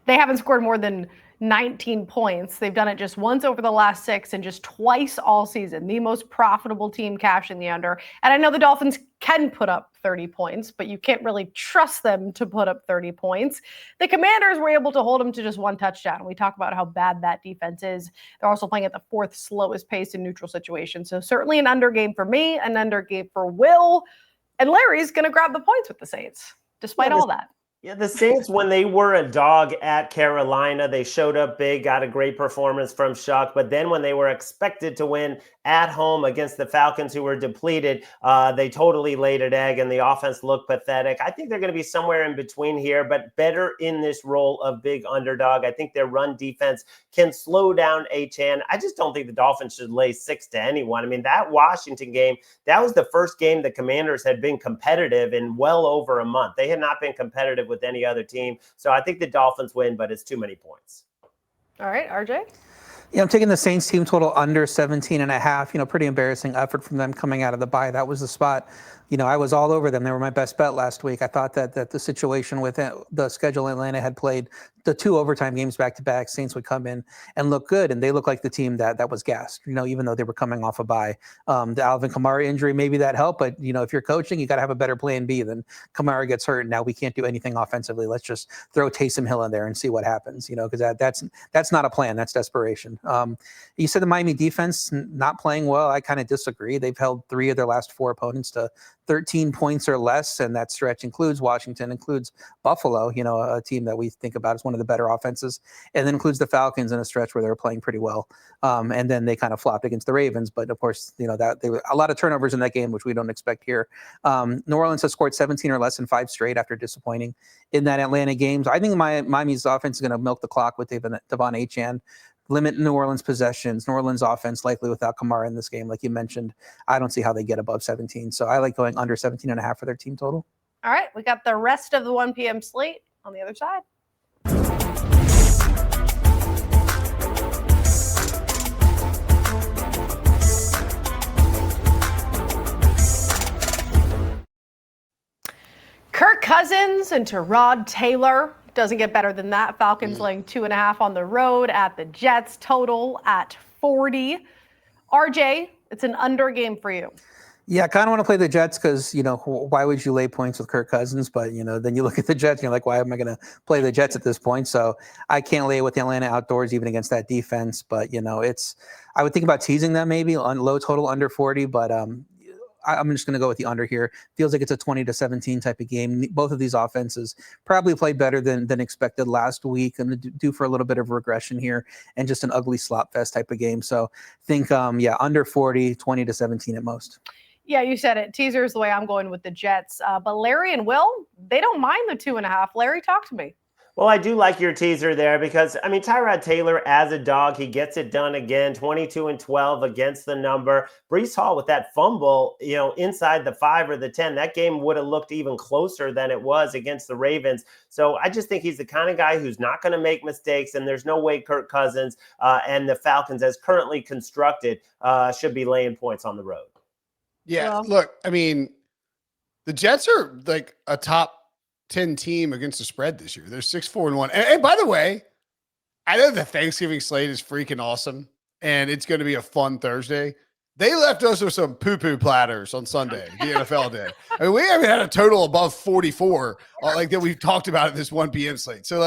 they haven't scored more than 19 points. They've done it just once over the last 6 and just twice all season. The most profitable team cashing the under. And I know the Dolphins can put up 30 points, but you can't really trust them to put up 30 points. The Commanders were able to hold them to just 1 touchdown. We talk about how bad that defense is. They're also playing at the 4th slowest pace in neutral situations. So certainly an under game for me, an under game for Will. And Larry's going to grab the points with the Saints, despite all that. Yeah, the Saints, when they were a dog at Carolina, they showed up big, got a great performance from Shuck. But then when they were expected to win at home against the Falcons, who were depleted, they totally laid an egg and the offense looked pathetic. I think they're going to be somewhere in between here, but better in this role of big underdog. I think their run defense can slow down Achane. I just don't think the Dolphins should lay 6 to anyone. I mean, that Washington game, that was the first game the Commanders had been competitive in well over a month. They had not been competitive with any other team. So I think the Dolphins win, but it's too many points. All right, RJ? Yeah, I'm taking the Saints team total under 17.5. Pretty embarrassing effort from them coming out of the bye. That was the spot. I was all over them. They were my best bet last week. I thought that the situation with the schedule Atlanta had played the 2 overtime games back to back, Saints would come in and look good, and they look like the team that was gassed. Even though they were coming off a bye. The Alvin Kamara injury, maybe that helped, but if you're coaching, you got to have a better plan B than Kamara gets hurt. Now we can't do anything offensively. Let's just throw Taysom Hill in there and see what happens. Because that's not a plan. That's desperation. You said the Miami defense not playing well. I kind of disagree. They've held 3 of their last 4 opponents to 13 points or less, and that stretch includes Washington, includes Buffalo, a team that we think about as one of the better offenses, and then includes the Falcons in a stretch where they were playing pretty well. And then they kind of flopped against the Ravens, but of course, that they were a lot of turnovers in that game, which we don't expect here. New Orleans has scored 17 or less in 5 straight after disappointing in that Atlanta game. So I think Miami's offense is going to milk the clock with Devon Achane. Limit New Orleans possessions. New Orleans offense likely without Kamara in this game, like you mentioned. I don't see how they get above 17. So I like going under 17.5 for their team total. All right, we got the rest of the 1 p.m. slate on the other side. Cousins and Tyrod Taylor. Doesn't get better than that. Falcons laying 2.5 on the road at the Jets. Total at 40. RJ, it's an under game for you. Yeah, I kind of want to play the Jets because, why would you lay points with Kirk Cousins? But, then you look at the Jets and you're like, why am I going to play the Jets at this point? So I can't lay with the Atlanta outdoors even against that defense. But, I would think about teasing them maybe on low total under 40. But I'm just going to go with the under here. Feels like it's a 20-17 type of game. Both of these offenses probably played better than expected last week and due for a little bit of regression here and just an ugly slop fest type of game. So think, under 40, 20-17 at most. Yeah, you said it. Teaser is the way I'm going with the Jets. But Larry and Will, they don't mind the 2.5. Larry, talk to me. Well, I do like your teaser there because, Tyrod Taylor as a dog, he gets it done again, 22-12 against the number. Breece Hall with that fumble, inside the 5 or the 10, that game would have looked even closer than it was against the Ravens. So I just think he's the kind of guy who's not going to make mistakes, and there's no way Kirk Cousins and the Falcons, as currently constructed, should be laying points on the road. Yeah, look, the Jets are like a top 10 team against the spread this year. They're 6-4-1. And by the way, I know the Thanksgiving slate is freaking awesome, and it's going to be a fun Thursday. They left us with some poo-poo platters on Sunday, the NFL did. We haven't had a total above 44 that we've talked about at this 1 p.m. slate. So,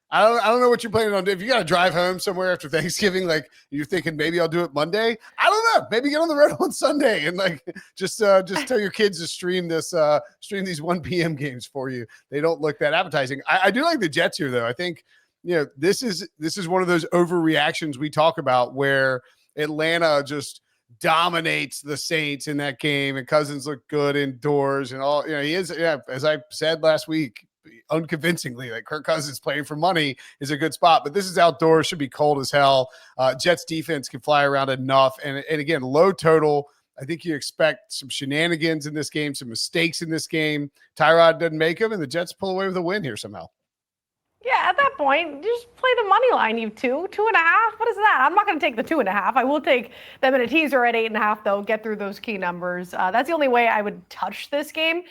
I don't know what you're planning on doing. If you got to drive home somewhere after Thanksgiving, you're thinking maybe I'll do it Monday. I don't know. Maybe get on the road on Sunday and just tell your kids to stream these 1 p.m. games for you. They don't look that appetizing. I do like the Jets here though. I think this is one of those overreactions we talk about where Atlanta just dominates the Saints in that game and Cousins look good indoors and all. He is, as I said last week, unconvincingly, Kirk Cousins playing for money is a good spot, but this is outdoors, should be cold as hell. Jets defense can fly around enough, and again, low total. I think you expect some shenanigans in this game, some mistakes in this game. Tyrod doesn't make them, and the Jets pull away with a win here somehow. Yeah, at that point, just play the money line, you 2.5. What is that? I'm not going to take the 2.5. I will take them in a teaser at 8.5, though. Get through those key numbers. That's the only way I would touch this game.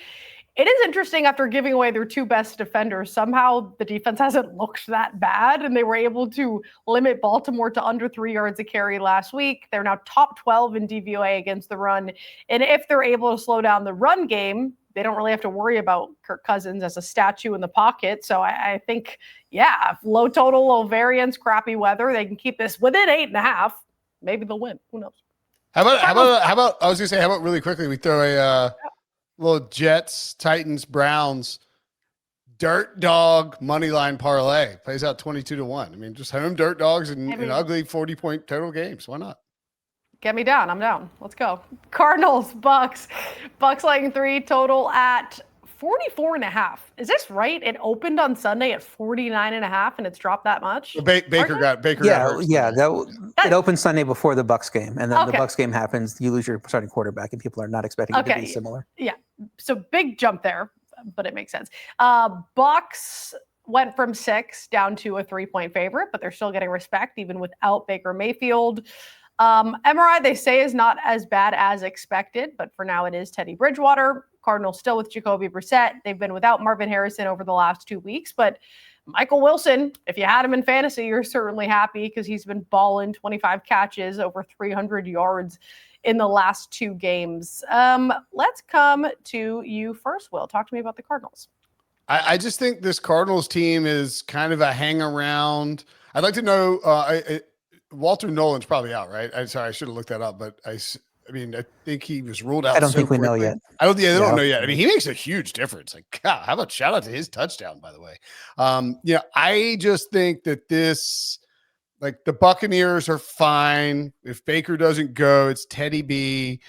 It is interesting after giving away their 2 best defenders. Somehow the defense hasn't looked that bad, and they were able to limit Baltimore to under 3 yards a carry last week. They're now top 12 in DVOA against the run. And if they're able to slow down the run game, they don't really have to worry about Kirk Cousins as a statue in the pocket. So I think, low total, low variance, crappy weather, they can keep this within 8.5. Maybe they'll win. Who knows? How about I was gonna say, how about really quickly we throw a little Jets, Titans, Browns, dirt dog money line parlay. Plays out 22-1. Just home dirt dogs in ugly 40-point total games. Why not? Get me down. I'm down. Let's go. Cardinals, Bucks. Bucks laying 3, total at 44.5. Is this right? It opened on Sunday at 49.5 and it's dropped that much? Well, Baker got hurt. Yeah. It opened Sunday before the Bucks game, and then the Bucks game happens. You lose your starting quarterback, and people are not expecting it to be similar. Yeah. So big jump there, but it makes sense. Bucks went from 6 down to a 3-point favorite, but they're still getting respect even without Baker Mayfield. MRI, they say, is not as bad as expected, but for now it is Teddy Bridgewater. Cardinals still with Jacoby Brissett. They've been without Marvin Harrison over the last 2 weeks, but Michael Wilson, if you had him in fantasy, you're certainly happy because he's been balling, 25 catches, over 300 yards in the last 2 games. Let's come to you first, Will. Talk to me about the Cardinals. I just think this Cardinals team is kind of a hang around. I'd like to know, Walter Nolan's probably out, right? I should have looked that up, but I think he was ruled out. I don't think we know yet. They don't know yet. He makes a huge difference. God, how about shout out to his touchdown, by the way. I just think that this, the Buccaneers are fine. If Baker doesn't go, it's Teddy B.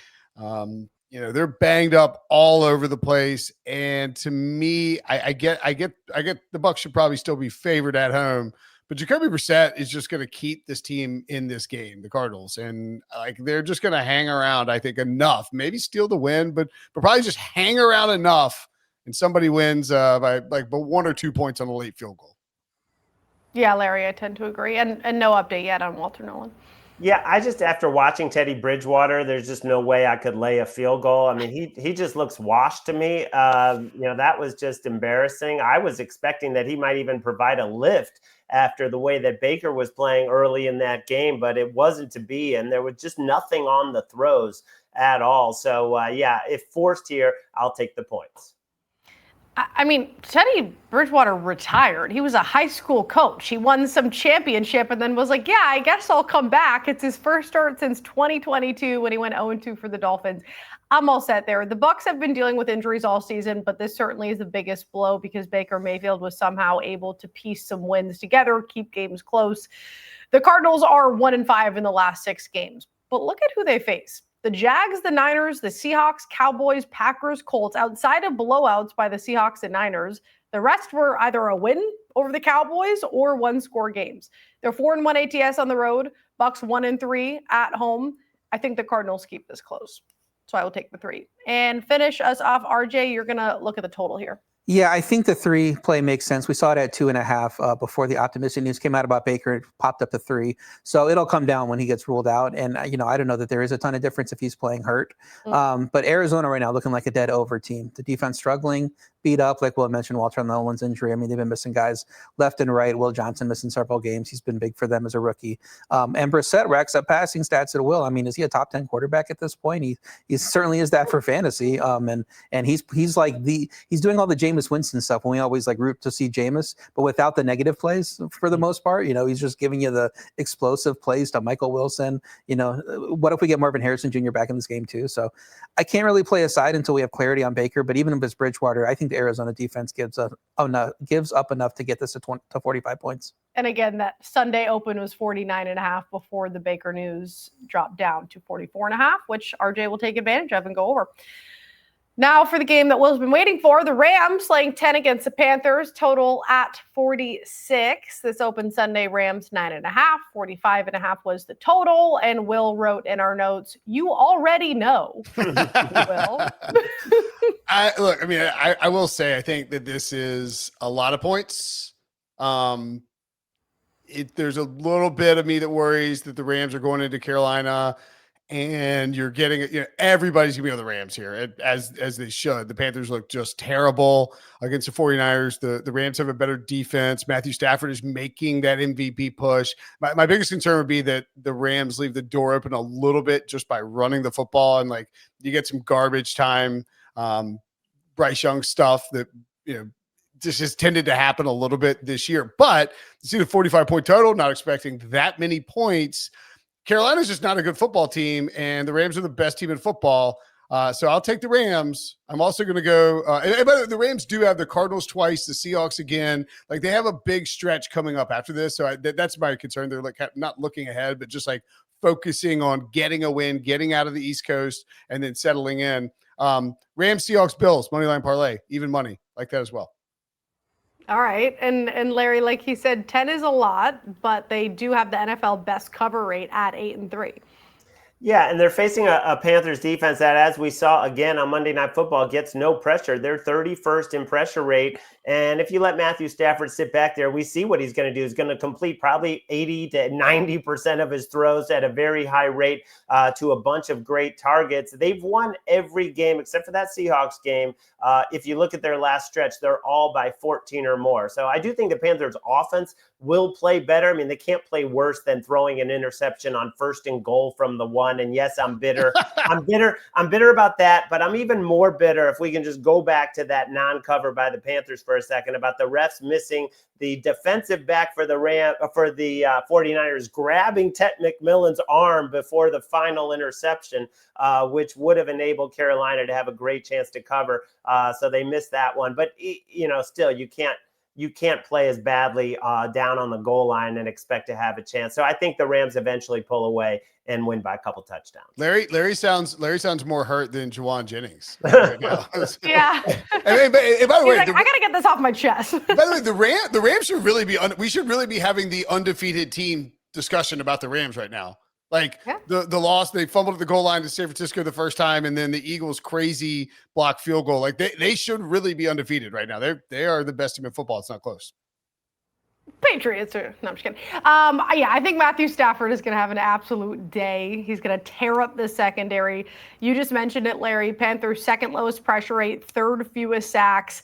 They're banged up all over the place. And to me, I get the Bucs should probably still be favored at home. But Jacoby Brissett is just going to keep this team in this game, the Cardinals, and they're just going to hang around. I think enough, maybe steal the win, but probably just hang around enough, and somebody wins by but 1 or 2 points on a late field goal. Yeah, Larry, I tend to agree, and no update yet on Walter Nolan. Yeah, I just, after watching Teddy Bridgewater, there's just no way I could lay a field goal. I mean, he just looks washed to me. That was just embarrassing. I was expecting that he might even provide a lift after the way that Baker was playing early in that game, but it wasn't to be. And there was just nothing on the throws at all. So, if forced here, I'll take the points. I mean, Teddy Bridgewater retired. He was a high school coach. He won some championship and then was like, yeah, I guess I'll come back. It's his first start since 2022 when he went 0-2 for the Dolphins. I'm all set there. The Bucs have been dealing with injuries all season, but this certainly is the biggest blow because Baker Mayfield was somehow able to piece some wins together, keep games close. The Cardinals are 1-5 in the last 6 games, but look at who they face. The Jags, the Niners, the Seahawks, Cowboys, Packers, Colts, outside of blowouts by the Seahawks and Niners, the rest were either a win over the Cowboys or one-score games. They're 4-1 ATS on the road, Bucs 1-3 at home. I think the Cardinals keep this close. So I will take the 3. And finish us off, RJ, you're going to look at the total here. Yeah, I think the 3 play makes sense. We saw it at 2.5 before the optimistic news came out about Baker. It popped up to 3. So it'll come down when he gets ruled out. And, I don't know that there is a ton of difference if he's playing hurt. But Arizona right now looking like a dead over team. The defense struggling, beat up, like Will mentioned, Walter Nolan's injury. I mean, they've been missing guys left and right. Will Johnson missing several games. He's been big for them as a rookie. And Brissett racks up passing stats at will. I mean, is he a top 10 quarterback at this point? He certainly is that for fantasy. And he's like he's doing all the Jameis Winston stuff when we always like root to see Jameis, but without the negative plays for the most part. He's just giving you the explosive plays to Michael Wilson. What if we get Marvin Harrison Jr. back in this game too? So I can't really play aside until we have clarity on Baker, but even if it's Bridgewater, I think the Arizona defense gives up enough to get this to 45 points. And again, that Sunday open was 49.5 before the Baker news dropped down to 44.5, which RJ will take advantage of and go over. Now for the game that Will's been waiting for, the Rams laying 10 against the Panthers, total at 46. This open Sunday, Rams 9.5, 45.5 was the total. And Will wrote in our notes, you already know, Will. I will say, I think that this is a lot of points. There's a little bit of me that worries that the Rams are going into Carolina and you're getting, everybody's gonna be on the Rams here as they should. The Panthers look just terrible against the 49ers. The Rams have a better defense. Matthew Stafford is making that MVP push. My biggest concern would be that the Rams leave the door open a little bit just by running the football, and like you get some garbage time, Bryce Young stuff that, just has tended to happen a little bit this year. But you see the 45-point total, not expecting that many points. Carolina's just not a good football team, and the Rams are the best team in football. So I'll take the Rams. I'm also going to go the Rams do have the Cardinals twice, the Seahawks again. Like they have a big stretch coming up after this. So that's my concern. They're like not looking ahead, but just like focusing on getting a win, getting out of the East Coast, and then settling in. Rams, Seahawks, Bills, moneyline parlay, even money like that as well. All right. And Larry, like he said, 10 is a lot, but they do have the NFL best cover rate at 8-3. Yeah, and they're facing a Panthers defense that, as we saw again on Monday Night Football, gets no pressure. They're 31st in pressure rate. And if you let Matthew Stafford sit back there, we see what he's going to do. He's going to complete probably 80 to 90% of his throws at a very high rate to a bunch of great targets. They've won every game except for that Seahawks game. If you look at their last stretch, they're all by 14 or more. So I do think the Panthers offense will play better. I mean, they can't play worse than throwing an interception on 1st and goal from the 1. And yes, I'm bitter. I'm bitter about that, but I'm even more bitter if we can just go back to that non-cover by the Panthers for a second about the refs missing the defensive back for the 49ers grabbing Ted McMillan's arm before the final interception, which would have enabled Carolina to have a great chance to cover. So they missed that one, but still you can't play as badly down on the goal line and expect to have a chance. So I think the Rams eventually pull away and win by a couple touchdowns. Larry sounds more hurt than Juwan Jennings right now. Yeah. And by the way, I got to get this off my chest. By the way, the Rams should really be we should really be having the undefeated team discussion about the Rams right now. Like the loss, they fumbled at the goal line to San Francisco the first time, and then the Eagles' crazy block field goal. Like they should really be undefeated right now. They are the best team in football. It's not close. Patriots are, no, I'm just kidding. Yeah, I think Matthew Stafford is going to have an absolute day. He's going to tear up the secondary. You just mentioned it, Larry. Panthers' second lowest pressure rate, third fewest sacks.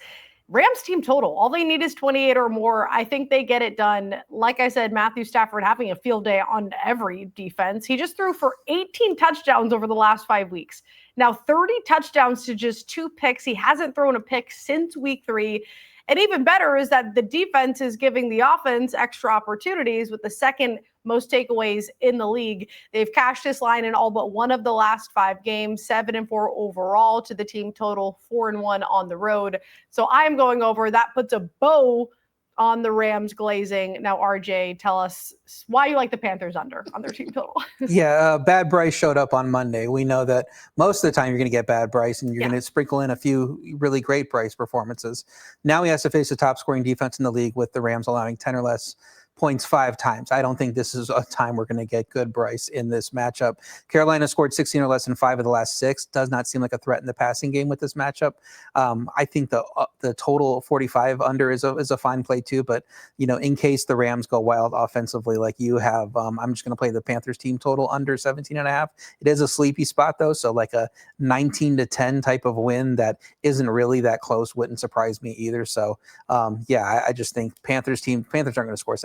Rams team total, all they need is 28 or more. I think they get it done. Like I said, Matthew Stafford having a field day on every defense. He just threw for 18 touchdowns over the last 5 weeks. Now 30 touchdowns to just 2 picks. He hasn't thrown a pick since week 3. And even better is that the defense is giving the offense extra opportunities with the second most takeaways in the league. They've cashed this line in all but one of the last 5 games, 7-4 overall to the team total, 4-1 on the road. So I am going over. That puts a bow on the Rams glazing. Now, RJ, tell us why you like the Panthers under on their team total. Yeah, Bad Bryce showed up on Monday. We know that most of the time you're going to get Bad Bryce, and you're going to sprinkle in a few really great Bryce performances. Now he has to face the top scoring defense in the league with the Rams allowing 10 or less points 5 times. I don't think this is a time we're going to get good Bryce in this matchup. Carolina scored 16 or less in 5 of the last 6. Does not seem like a threat in the passing game with this matchup. I think the total 45 under is a fine play too. But in case the Rams go wild offensively, like you have, I'm just going to play the Panthers team total under 17.5. It is a sleepy spot though, so like a 19-10 type of win that isn't really that close wouldn't surprise me either. So I just think Panthers aren't going to score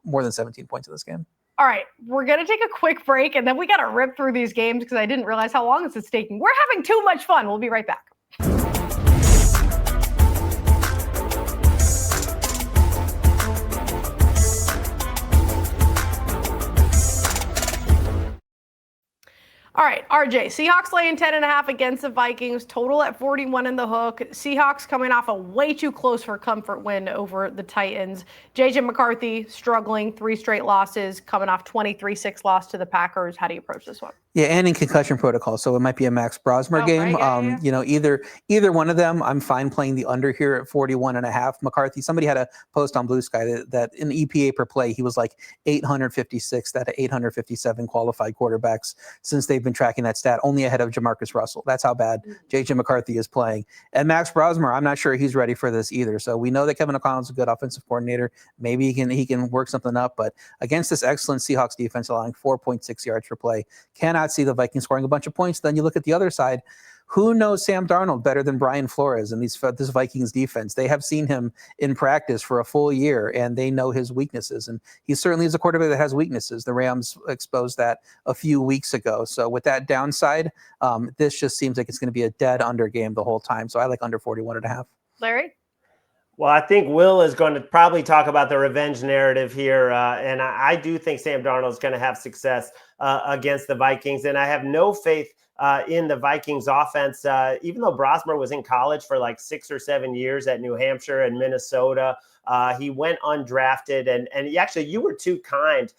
more than 17 points in this game. All right, we're going to take a quick break, and then we got to rip through these games because I didn't realize how long this is taking. We're having too much fun. We'll be right back. All right, RJ, Seahawks laying 10.5 against the Vikings, total at 41 in the hook. Seahawks coming off a way too close for comfort win over the Titans. JJ McCarthy struggling, 3 straight losses, coming off 23-6 loss to the Packers. How do you approach this one? Yeah, and in concussion protocol, so it might be a Max Brosmer game. Right, yeah. Either one of them, I'm fine playing the under here at 41.5. McCarthy, somebody had a post on Blue Sky that in EPA per play, he was like 856 out of 857 qualified quarterbacks since they've been tracking that stat, only ahead of Jamarcus Russell. That's how bad JJ McCarthy is playing. And Max Brosmer, I'm not sure he's ready for this either. So we know that Kevin O'Connell's a good offensive coordinator. Maybe he can work something up, but against this excellent Seahawks defense allowing 4.6 yards per play, cannot see the Vikings scoring a bunch of points. Then you look at the other side. Who knows Sam Darnold better than Brian Flores in this Vikings defense? They have seen him in practice for a full year, and they know his weaknesses. And he certainly is a quarterback that has weaknesses. The Rams exposed that a few weeks ago. So with that downside, this just seems like it's going to be a dead under game the whole time. So I like under 41.5. Larry? Well, I think Will is going to probably talk about the revenge narrative here. And I do think Sam Darnold is going to have success against the Vikings. And I have no faith in the Vikings offense, even though Brosmer was in college for like 6 or 7 years at New Hampshire and Minnesota. He went undrafted, and actually you were too kind,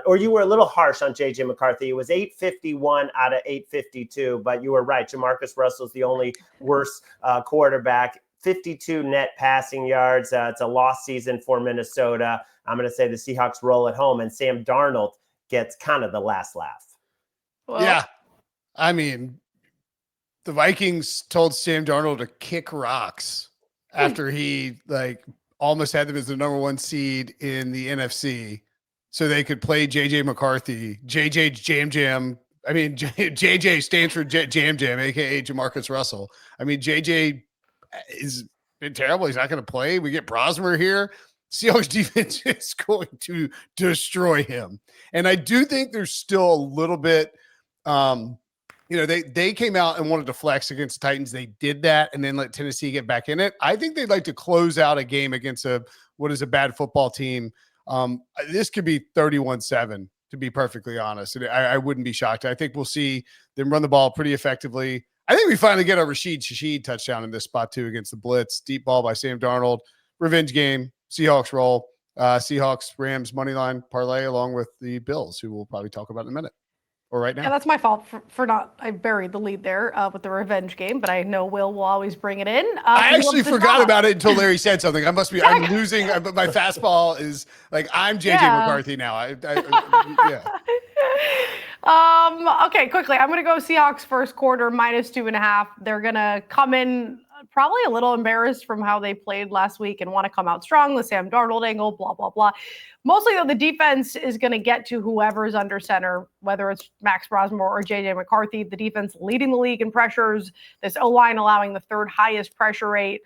or you were a little harsh on JJ McCarthy. It was 851 out of 852, but you were right. Jamarcus Russell's the only worse quarterback. 52 net passing yards. It's a lost season for Minnesota. I'm going to say the Seahawks roll at home, and Sam Darnold gets kind of the last laugh. Well, yeah. I mean, the Vikings told Sam Darnold to kick rocks after he almost had them as the number 1 seed in the NFC so they could play JJ McCarthy, JJ Jam Jam. I mean, JJ stands for Jam Jam, aka Jamarcus Russell. I mean, JJ is been terrible. He's not going to play. We get Brosmer here. Seahawks defense is going to destroy him. And I do think there's still a little bit, they came out and wanted to flex against the Titans. They did that and then let Tennessee get back in it. I think they'd like to close out a game against what is a bad football team. This could be 31-7, to be perfectly honest. And I wouldn't be shocked. I think we'll see them run the ball pretty effectively. I think we finally get a Rashid Shaheed touchdown in this spot too against the blitz. Deep ball by Sam Darnold. Revenge game. Seahawks roll. Seahawks Rams money line parlay along with the Bills, who we'll probably talk about in a minute or right now. Yeah, that's my fault for not. I buried the lead there with the revenge game, but I know Will always bring it in. I actually forgot about it until Larry said something. I'm losing. But my fastball is like I'm JJ McCarthy now. Yeah. Okay, quickly. I'm going to go Seahawks first quarter -2.5. They're going to come in probably a little embarrassed from how they played last week and want to come out strong. The Sam Darnold angle, blah, blah, blah. Mostly, though, the defense is going to get to whoever's under center, whether it's Max Brosmer or J.J. McCarthy. The defense leading the league in pressures. This O-line allowing the third highest pressure rate.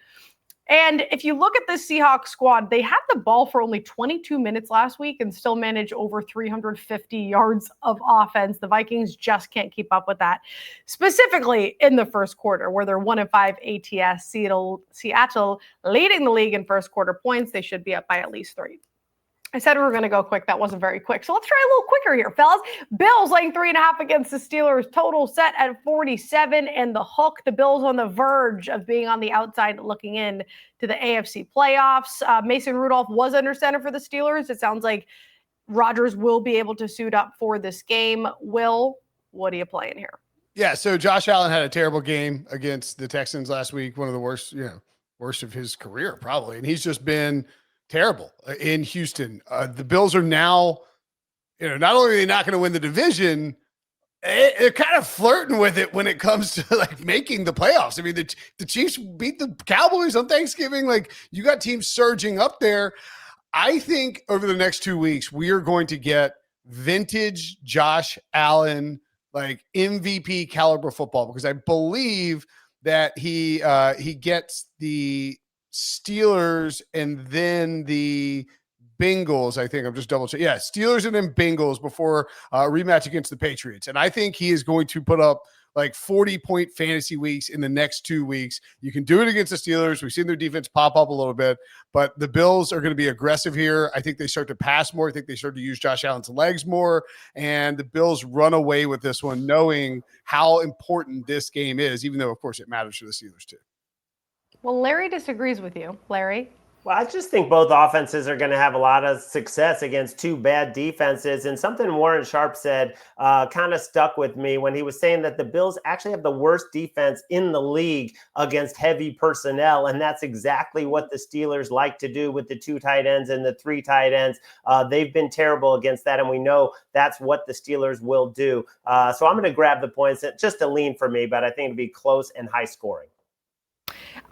And if you look at this Seahawks squad, they had the ball for only 22 minutes last week and still managed over 350 yards of offense. The Vikings just can't keep up with that, specifically in the first quarter, where they're 1-5 ATS. Seattle leading the league in first quarter points. They should be up by at least 3. I said we were going to go quick. That wasn't very quick. So let's try a little quicker here, fellas. Bills laying 3.5 against the Steelers. Total set at 47. And the hook, the Bills on the verge of being on the outside looking in to the AFC playoffs. Mason Rudolph was under center for the Steelers. It sounds like Rodgers will be able to suit up for this game. Will, what are you playing here? Yeah, so Josh Allen had a terrible game against the Texans last week. One of the worst of his career, probably. And he's just been terrible in Houston. The Bills are now, not only are they not going to win the division, they're kind of flirting with it when it comes to like making the playoffs. I mean, the Chiefs beat the Cowboys on Thanksgiving. Like, you got teams surging up there. I think over the next 2 weeks, we are going to get vintage Josh Allen, like MVP caliber football, because I believe that he gets the Steelers and then the Bengals. I think I'm just double checking. Yeah, Steelers and then Bengals before a rematch against the Patriots. And I think he is going to put up like 40-point fantasy weeks in the next 2 weeks. You can do it against the Steelers. We've seen their defense pop up a little bit, but the Bills are going to be aggressive here. I think they start to pass more. I think they start to use Josh Allen's legs more, and the Bills run away with this one, knowing how important this game is, even though, of course, it matters for the Steelers too. Well, Larry disagrees with you. Larry? Well, I just think both offenses are going to have a lot of success against two bad defenses. And something Warren Sharp said kind of stuck with me when he was saying that the Bills actually have the worst defense in the league against heavy personnel. And that's exactly what the Steelers like to do with the 2 tight ends and the 3 tight ends. They've been terrible against that, and we know that's what the Steelers will do. So I'm going to grab the points, just a lean for me, but I think it'll be close and high scoring.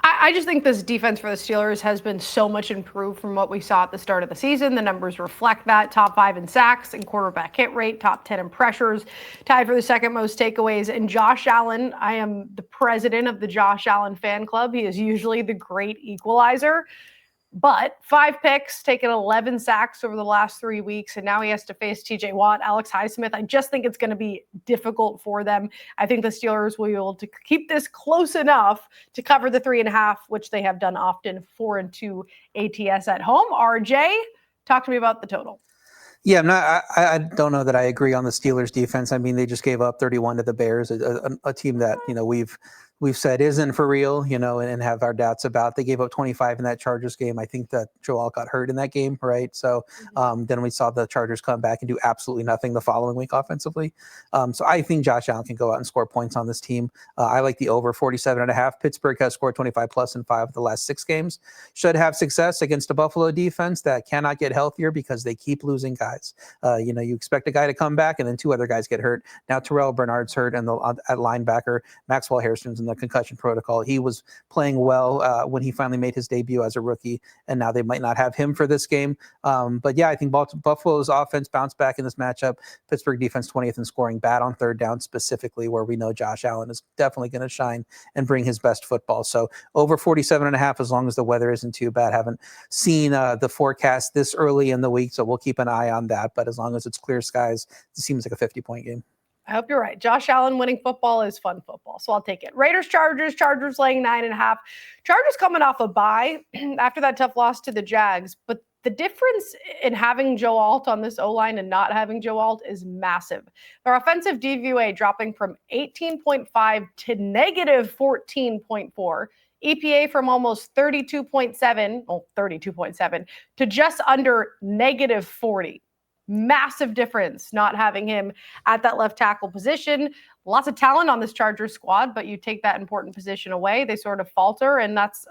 I just think this defense for the Steelers has been so much improved from what we saw at the start of the season. The numbers reflect that. Top 5 in sacks and quarterback hit rate, top 10 in pressures, tied for the second most takeaways. And Josh Allen, I am the president of the Josh Allen fan club. He is usually the great equalizer. But 5 picks, taken 11 sacks over the last 3 weeks, and now he has to face TJ Watt, Alex Highsmith. I just think it's going to be difficult for them. I think the Steelers will be able to keep this close enough to cover the 3.5, which they have done often, 4-2 ATS at home. RJ, talk to me about the total. Yeah, I don't know that I agree on the Steelers defense. I mean, they just gave up 31 to the Bears, a team that, we've said isn't for real, and have our doubts about. They gave up 25 in that Chargers game. I think that Joel got hurt in that game, right? So then we saw the Chargers come back and do absolutely nothing the following week offensively. So I think Josh Allen can go out and score points on this team. I like the over 47.5. Pittsburgh has scored 25 plus in 5 of the last 6 games. Should have success against a Buffalo defense that cannot get healthier because they keep losing guys. You expect a guy to come back and then 2 other guys get hurt. Now Terrell Bernard's hurt and at linebacker. Maxwell Harrison's in the concussion protocol. He was playing well when he finally made his debut as a rookie, and now they might not have him for this game. But yeah, I think Buffalo's offense bounced back in this matchup. Pittsburgh defense 20th in scoring, bad on third down specifically, where we know Josh Allen is definitely going to shine and bring his best football. So over 47.5, as long as the weather isn't too bad. Haven't seen the forecast this early in the week, so we'll keep an eye on that. But as long as it's clear skies, it seems like a 50-point game. I hope you're right. Josh Allen winning football is fun football, so I'll take it. Raiders, Chargers laying 9.5. Chargers coming off a bye after that tough loss to the Jags, but the difference in having Joe Alt on this O-line and not having Joe Alt is massive. Their offensive DVOA dropping from 18.5 to negative 14.4. EPA from almost 32.7 to just under negative 40. Massive difference not having him at that left tackle position. Lots of talent on this Chargers squad, but you take that important position away, they sort of falter, and that's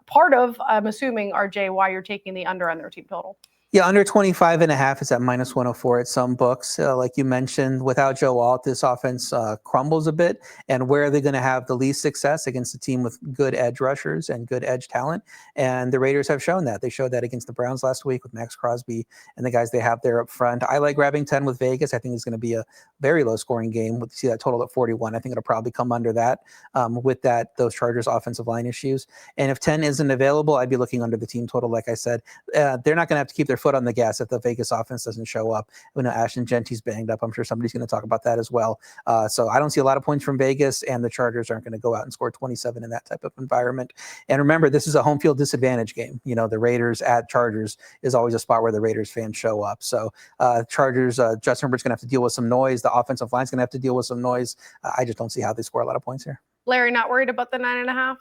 part of, I'm assuming, RJ, why you're taking the under on their team total. Yeah, under 25.5 is at -104 at some books. Like you mentioned, without Joe Alt, this offense crumbles a bit. And where are they going to have the least success? Against a team with good edge rushers and good edge talent. And the Raiders have shown that. They showed that against the Browns last week with Max Crosby and the guys they have there up front. I like grabbing 10 with Vegas. I think it's going to be a very low scoring game. We'll see that total at 41. I think it'll probably come under that with those Chargers offensive line issues. And if 10 isn't available, I'd be looking under the team total, like I said. They're not going to have to keep their foot on the gas if the Vegas offense doesn't show up. We know Ashton Genty's banged up. I'm sure somebody's going to talk about that as well. So I don't see a lot of points from Vegas, and the Chargers aren't going to go out and score 27 in that type of environment. And remember, this is a home field disadvantage game. You know, the Raiders at Chargers is always a spot where the Raiders fans show up. So Chargers, Justin Herbert's going to have to deal with some noise. The offensive line's going to have to deal with some noise. I just don't see how they score a lot of points here. Larry, not worried about the 9.5?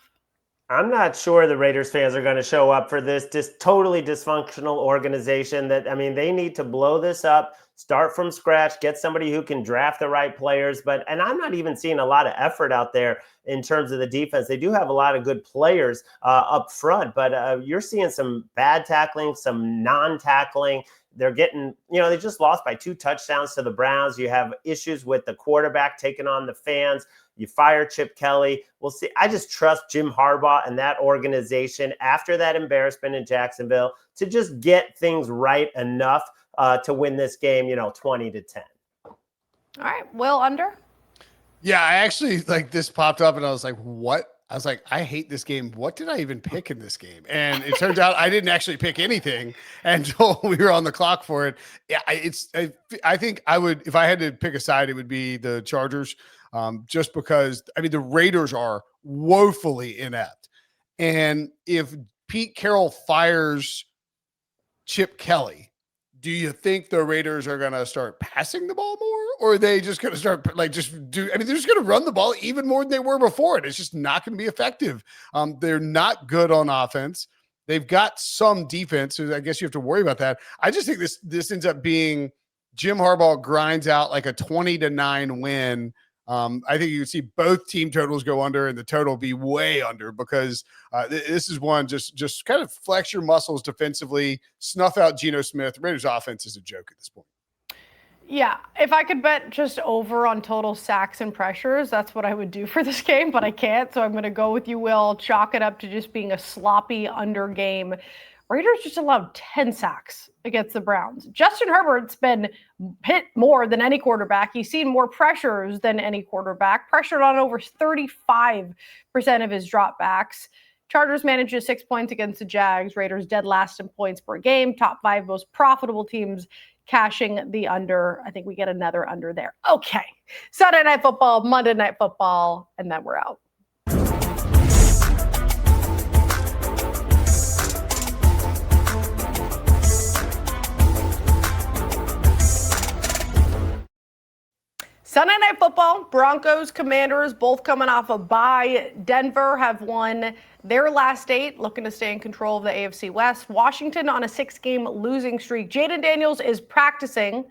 I'm not sure the Raiders fans are going to show up for this totally dysfunctional organization they need to blow this up, start from scratch, get somebody who can draft the right players. And I'm not even seeing a lot of effort out there in terms of the defense. They do have a lot of good players up front, but you're seeing some bad tackling, some non-tackling. They're getting, they just lost by 2 touchdowns to the Browns. You have issues with the quarterback taking on the fans. You fire Chip Kelly. We'll see. I just trust Jim Harbaugh and that organization after that embarrassment in Jacksonville to just get things right enough to win this game, 20-10. All right. Will, under? Yeah, I actually this popped up and I was like, what? I was like, I hate this game. What did I even pick in this game? And it turns out I didn't actually pick anything until we were on the clock for it. Yeah, I think I would, if I had to pick a side, it would be the Chargers. Just because, the Raiders are woefully inept. And if Pete Carroll fires Chip Kelly, do you think the Raiders are going to start passing the ball more? Or are they just going to start they're just going to run the ball even more than they were before it. It's just not going to be effective. They're not good on offense. They've got some defense, so I guess you have to worry about that. I just think this ends up being Jim Harbaugh grinds out like a 20-9 win. I think you can see both team totals go under and the total be way under because this is one just kind of flex your muscles defensively, snuff out Geno Smith. Raiders offense is a joke at this point. Yeah, if I could bet just over on total sacks and pressures, that's what I would do for this game, but I can't. So I'm going to go with you, Will, chalk it up to just being a sloppy under game. Raiders just allowed 10 sacks against the Browns. Justin Herbert's been hit more than any quarterback. He's seen more pressures than any quarterback, pressured on over 35% of his dropbacks. Chargers managed just 6 points against the Jags. Raiders dead last in points per game. Top 5 most profitable teams cashing the under. I think we get another under there. Okay. Sunday Night Football, Monday Night Football, and then we're out. Sunday Night Football, Broncos, Commanders, both coming off a bye. Denver have won their last 8, looking to stay in control of the AFC West. Washington on a 6-game losing streak. Jaden Daniels is practicing,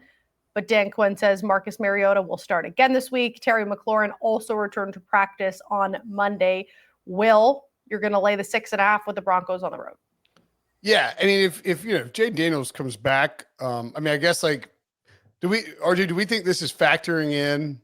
but Dan Quinn says Marcus Mariota will start again this week. Terry McLaurin also returned to practice on Monday. Will, you're going to lay the 6.5 with the Broncos on the road. Yeah, if Jaden Daniels comes back, I guess do we think this is factoring in?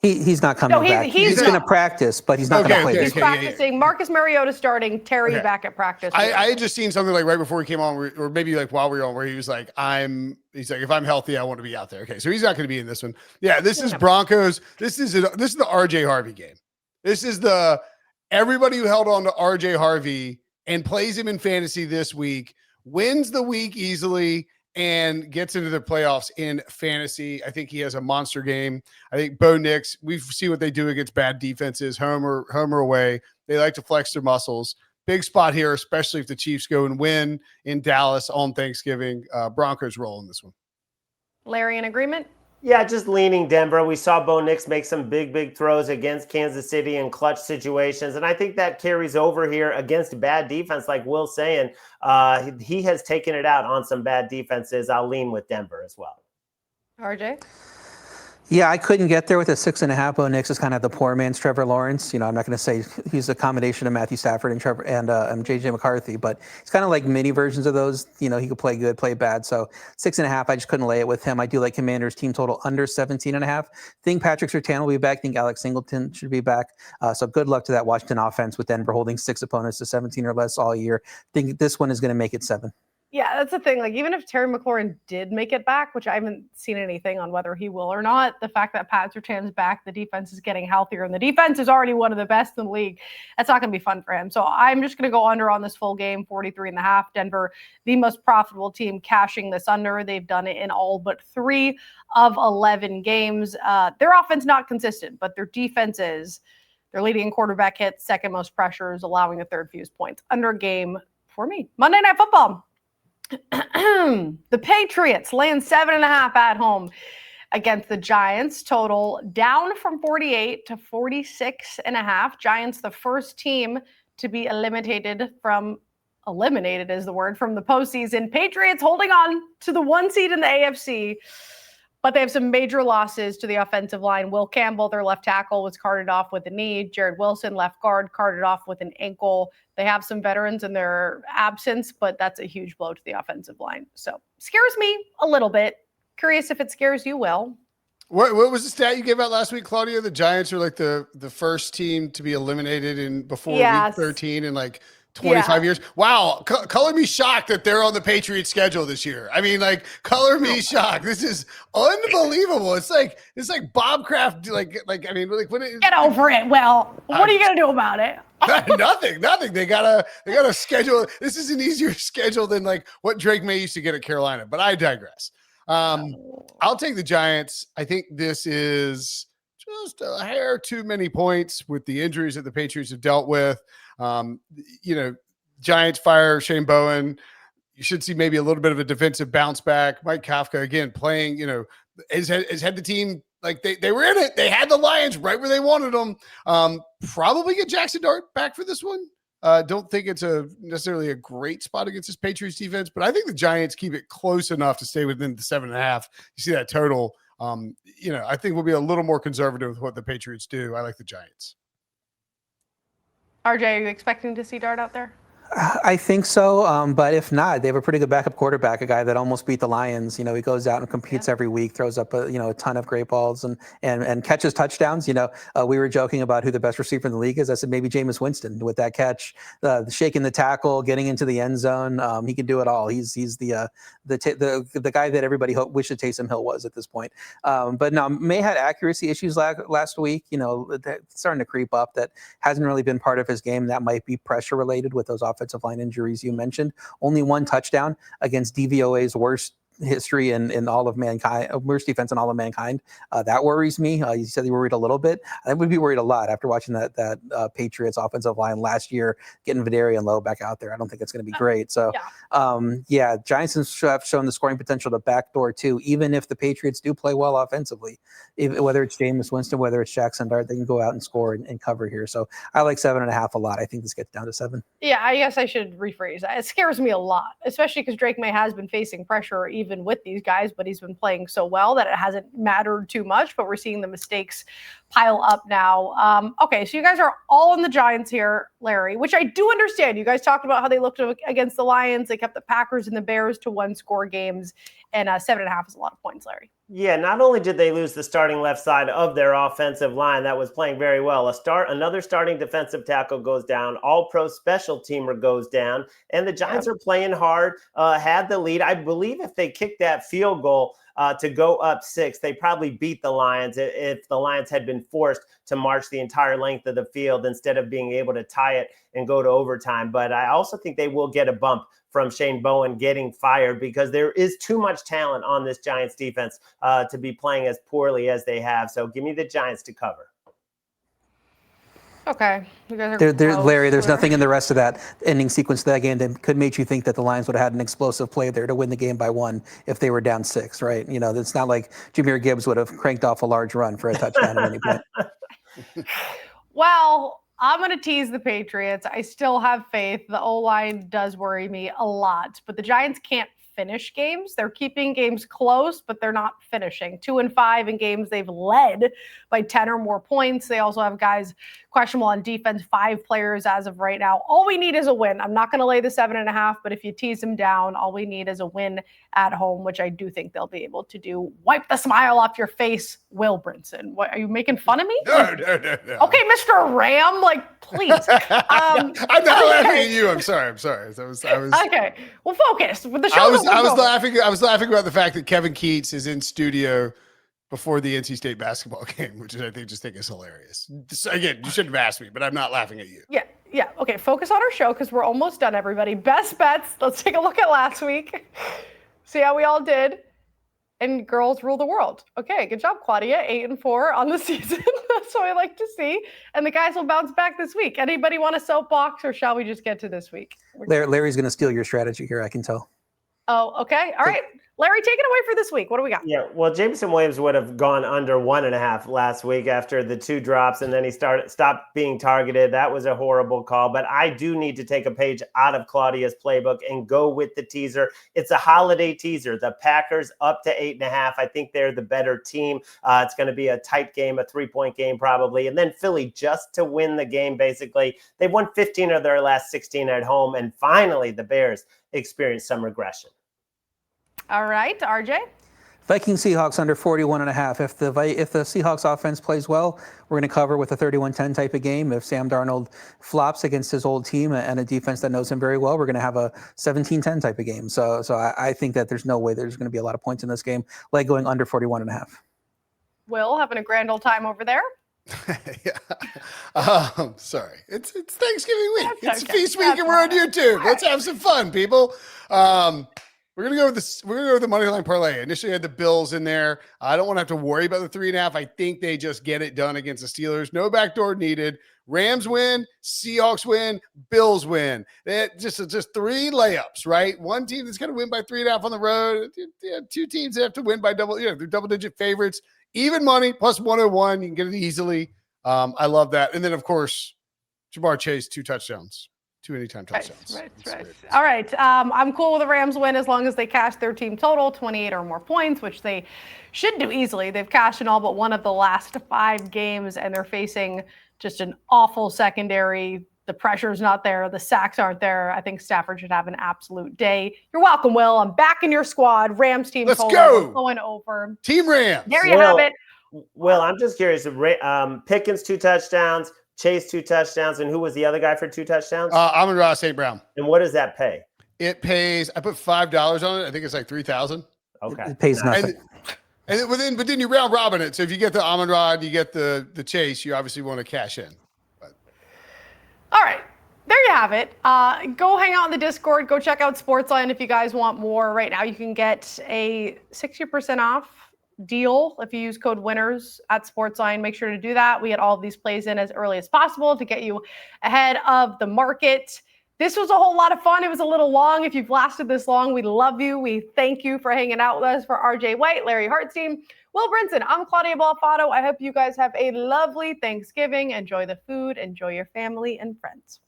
He's not coming back. He's going to practice, but he's not going to play. He's practicing. Yeah. Marcus Mariota starting. Terry back at practice. I had just seen something right before he came on, or maybe while we were on, where he was like, if I'm healthy, I want to be out there. Okay, so he's not going to be in this one. Yeah, this is Broncos. This is the RJ Harvey game. This is everybody who held on to RJ Harvey and plays him in fantasy this week wins the week easily and gets into the playoffs in fantasy. I think he has a monster game. I think Bo Nix, we see what they do against bad defenses, home or away. They like to flex their muscles. Big spot here, especially if the Chiefs go and win in Dallas on Thanksgiving. Broncos roll in this one. Larry, in agreement? Yeah, just leaning Denver. We saw Bo Nix make some big throws against Kansas City in clutch situations. And I think that carries over here against bad defense, like Will's saying. He has taken it out on some bad defenses. I'll lean with Denver as well. RJ? Yeah, I couldn't get there with a 6.5. Bo Nix is kind of the poor man's Trevor Lawrence. I'm not going to say he's a combination of Matthew Stafford and Trevor and JJ McCarthy, but he's kind of like mini versions of those. He could play good, play bad. So 6.5, I just couldn't lay it with him. I do like Commanders team total under 17.5. Think Patrick Surtain will be back. Think Alex Singleton should be back. So good luck to that Washington offense with Denver holding 6 opponents to 17 or less all year. Think this one is going to make it 7. Yeah, that's the thing. Like, even if Terry McLaurin did make it back, which I haven't seen anything on whether he will or not, the fact that Pat Surtain's back, the defense is getting healthier, and the defense is already one of the best in the league. That's not going to be fun for him. So I'm just going to go under on this full game, 43.5. Denver, the most profitable team, cashing this under. They've done it in all but 3 of 11 games. Their offense not consistent, but their defense is. Their leading quarterback hits, second most pressures, allowing the third fewest points. Under game for me. Monday Night Football. The Patriots laying 7.5 at home against the Giants. Total down from 48 to 46.5. Giants, the first team to be eliminated is the word, from the postseason. Patriots holding on to the 1 seed in the AFC, but they have some major losses to the offensive line. Will Campbell, their left tackle, was carted off with a knee. Jared Wilson, left guard, carted off with an ankle. They have some veterans in their absence, but that's a huge blow to the offensive line. So scares me a little bit. Curious if it scares you, Will. What was the stat you gave out last week, Claudia? The Giants are like the first team to be eliminated before week 13 in like 25 years. Wow. Color me shocked that they're on the Patriots schedule this year. I mean, like, color me shocked. This is unbelievable. It's like Bob Kraft. Get over it. Well, what are you going to do about it? Nothing. They gotta schedule. This is an easier schedule than like what Drake May used to get at Carolina, but I digress. I'll take the Giants. I think this is just a hair too many points with the injuries that the Patriots have dealt with. Giants fire Shane Bowen. You should see maybe a little bit of a defensive bounce back. Mike Kafka again playing, has had the team like they were in it. They had the Lions right where they wanted them. Probably get Jackson Dart back for this one. Don't think it's necessarily a great spot against this Patriots defense, but I think the Giants keep it close enough to stay within the 7.5. You see that total. I think we'll be a little more conservative with what the Patriots do. I like the Giants. RJ, are you expecting to see Dart out there? I think so, but if not, they have a pretty good backup quarterback, a guy that almost beat the Lions. He goes out and competes every week, throws up a ton of great balls and catches touchdowns. We were joking about who the best receiver in the league is. I said maybe Jameis Winston with that catch, shaking the tackle, getting into the end zone. He can do it all. He's the guy that everybody wished Taysom Hill was at this point. But no, May had accuracy issues last week. That's starting to creep up. That hasn't really been part of his game. That might be pressure related with those offensive line injuries you mentioned. Only 1 touchdown against DVOA's worst history in all of mankind, worst defense in all of mankind. That worries me. You said you worried a little bit. I would be worried a lot after watching that Patriots offensive line last year, getting Vidarian Lowe back out there. I don't think it's going to be great. So, Giants have shown the scoring potential to backdoor too, even if the Patriots do play well offensively. Whether it's Jameis Winston, whether it's Jackson Dart, they can go out and score and cover here. So I like 7.5 a lot. I think this gets down to 7. Yeah, I guess I should rephrase that. It scares me a lot, especially because Drake May has been facing pressure even with these guys, but he's been playing so well that it hasn't mattered too much, but we're seeing the mistakes pile up now. Okay, so you guys are all on the Giants here, Larry, which I do understand. You guys talked about how they looked against the Lions. They kept the Packers and the Bears to 1-score games, and 7.5 is a lot of points, Larry. Yeah, not only did they lose the starting left side of their offensive line that was playing very well, another starting defensive tackle goes down, all-pro special teamer goes down, and the Giants are playing hard, had the lead. I believe if they kicked that field goal to go up 6, they probably beat the Lions if the Lions had been forced to march the entire length of the field instead of being able to tie it and go to overtime. But I also think they will get a bump from Shane Bowen getting fired because there is too much talent on this Giants defense to be playing as poorly as they have. So give me the Giants to cover. Okay. You guys are Larry, there's nothing in the rest of that ending sequence of that game that could make you think that the Lions would have had an explosive play there to win the game by 1 if they were down 6, right? It's not like Jahmyr Gibbs would have cranked off a large run for a touchdown at any point. Well, I'm going to tease the Patriots. I still have faith. The O-line does worry me a lot, but the Giants can't finish games. They're keeping games close, but they're not finishing. 2-5 in games they've led by 10 or more points. They also have guys questionable on defense, 5 players as of right now. All we need is a win. I'm not going to lay the 7.5, but if you tease them down, all we need is a win at home, which I do think they'll be able to do. Wipe the smile off your face, Will Brinson. What, are you making fun of me? No. Okay, Mr. Ram, please. I'm not laughing at you. I'm sorry. I was okay. Well, focus. With the show I was laughing. I was laughing about the fact that Kevin Keats is in studio before the NC State basketball game, which I think is hilarious. Again, you shouldn't have asked me, but I'm not laughing at you. Yeah. Okay, focus on our show because we're almost done, everybody. Best bets. Let's take a look at last week. See how we all did. And girls rule the world. Okay, good job, Claudia. 8-4 on the season. That's what I like to see. And the guys will bounce back this week. Anybody want a soapbox, or shall we just get to this week? Larry's going to steal your strategy here, I can tell. Oh, okay. All right. Larry, take it away for this week. What do we got? Yeah, well, Jameson Williams would have gone under 1.5 last week after the 2 drops, and then he stopped being targeted. That was a horrible call. But I do need to take a page out of Claudia's playbook and go with the teaser. It's a holiday teaser. The Packers up to 8.5. I think they're the better team. It's going to be a tight game, a 3-point game probably. And then Philly just to win the game, basically. They've won 15 of their last 16 at home. And finally, the Bears experienced some regression. All right, RJ. Vikings Seahawks under 41.5. If the Seahawks offense plays well, we're going to cover with a 31-10 type of game. If Sam Darnold flops against his old team and a defense that knows him very well, we're going to have a 17-10 type of game. So I think that there's no way there's going to be a lot of points in this game, like going under 41.5. Will, having a grand old time over there? Sorry. It's Thanksgiving week. That's It's okay. feast week, and we're on YouTube. Let's have some fun, people. We're gonna go with this. We're gonna go with the money line parlay. Initially, I had the Bills in there. I don't want to have to worry about the 3.5. I think they just get it done against the Steelers. No backdoor needed. Rams win. Seahawks win. Bills win. Just 3 layups, right? One team that's gonna win by 3.5 on the road. 2 teams that have to win by they're double-digit favorites. Even money plus 101. You can get it easily. I love that. And then, of course, Jamar Chase 2 touchdowns. 2 anytime touchdowns. Right. All right. I'm cool with the Rams win as long as they cash their team total, 28 or more points, which they should do easily. They've cashed in all but one of the last 5 games, and they're facing just an awful secondary. The pressure's not there. The sacks aren't there. I think Stafford should have an absolute day. You're welcome, Will. I'm back in your squad. Rams team Let's total. go. Going over. Team Rams. There you have it. Well, I'm just curious. Pickens 2 touchdowns. Chase 2 touchdowns, and who was the other guy for 2 touchdowns? Amon-Ra St. Brown. And what does that pay? It pays. I put $5 on it. I think it's like 3,000. Okay, It pays nothing. But then you round robin it. So if you get the Amon-Ra, you get the Chase. You obviously want to cash in. But. All right. There you have it. Go hang out in the Discord. Go check out SportsLine if you guys want more. Right now, you can get a 60% off deal if you use code winners at SportsLine. Make sure to do that. We get all of these plays in as early as possible to get you ahead of the market. This was a whole lot of fun. It was a little long. If you've lasted this long, we love you. We thank you for hanging out with us. For RJ White, Larry Hartstein, Will Brinson, I'm Claudia Bellofatto. I hope you guys have a lovely Thanksgiving. Enjoy the food. Enjoy your family and friends.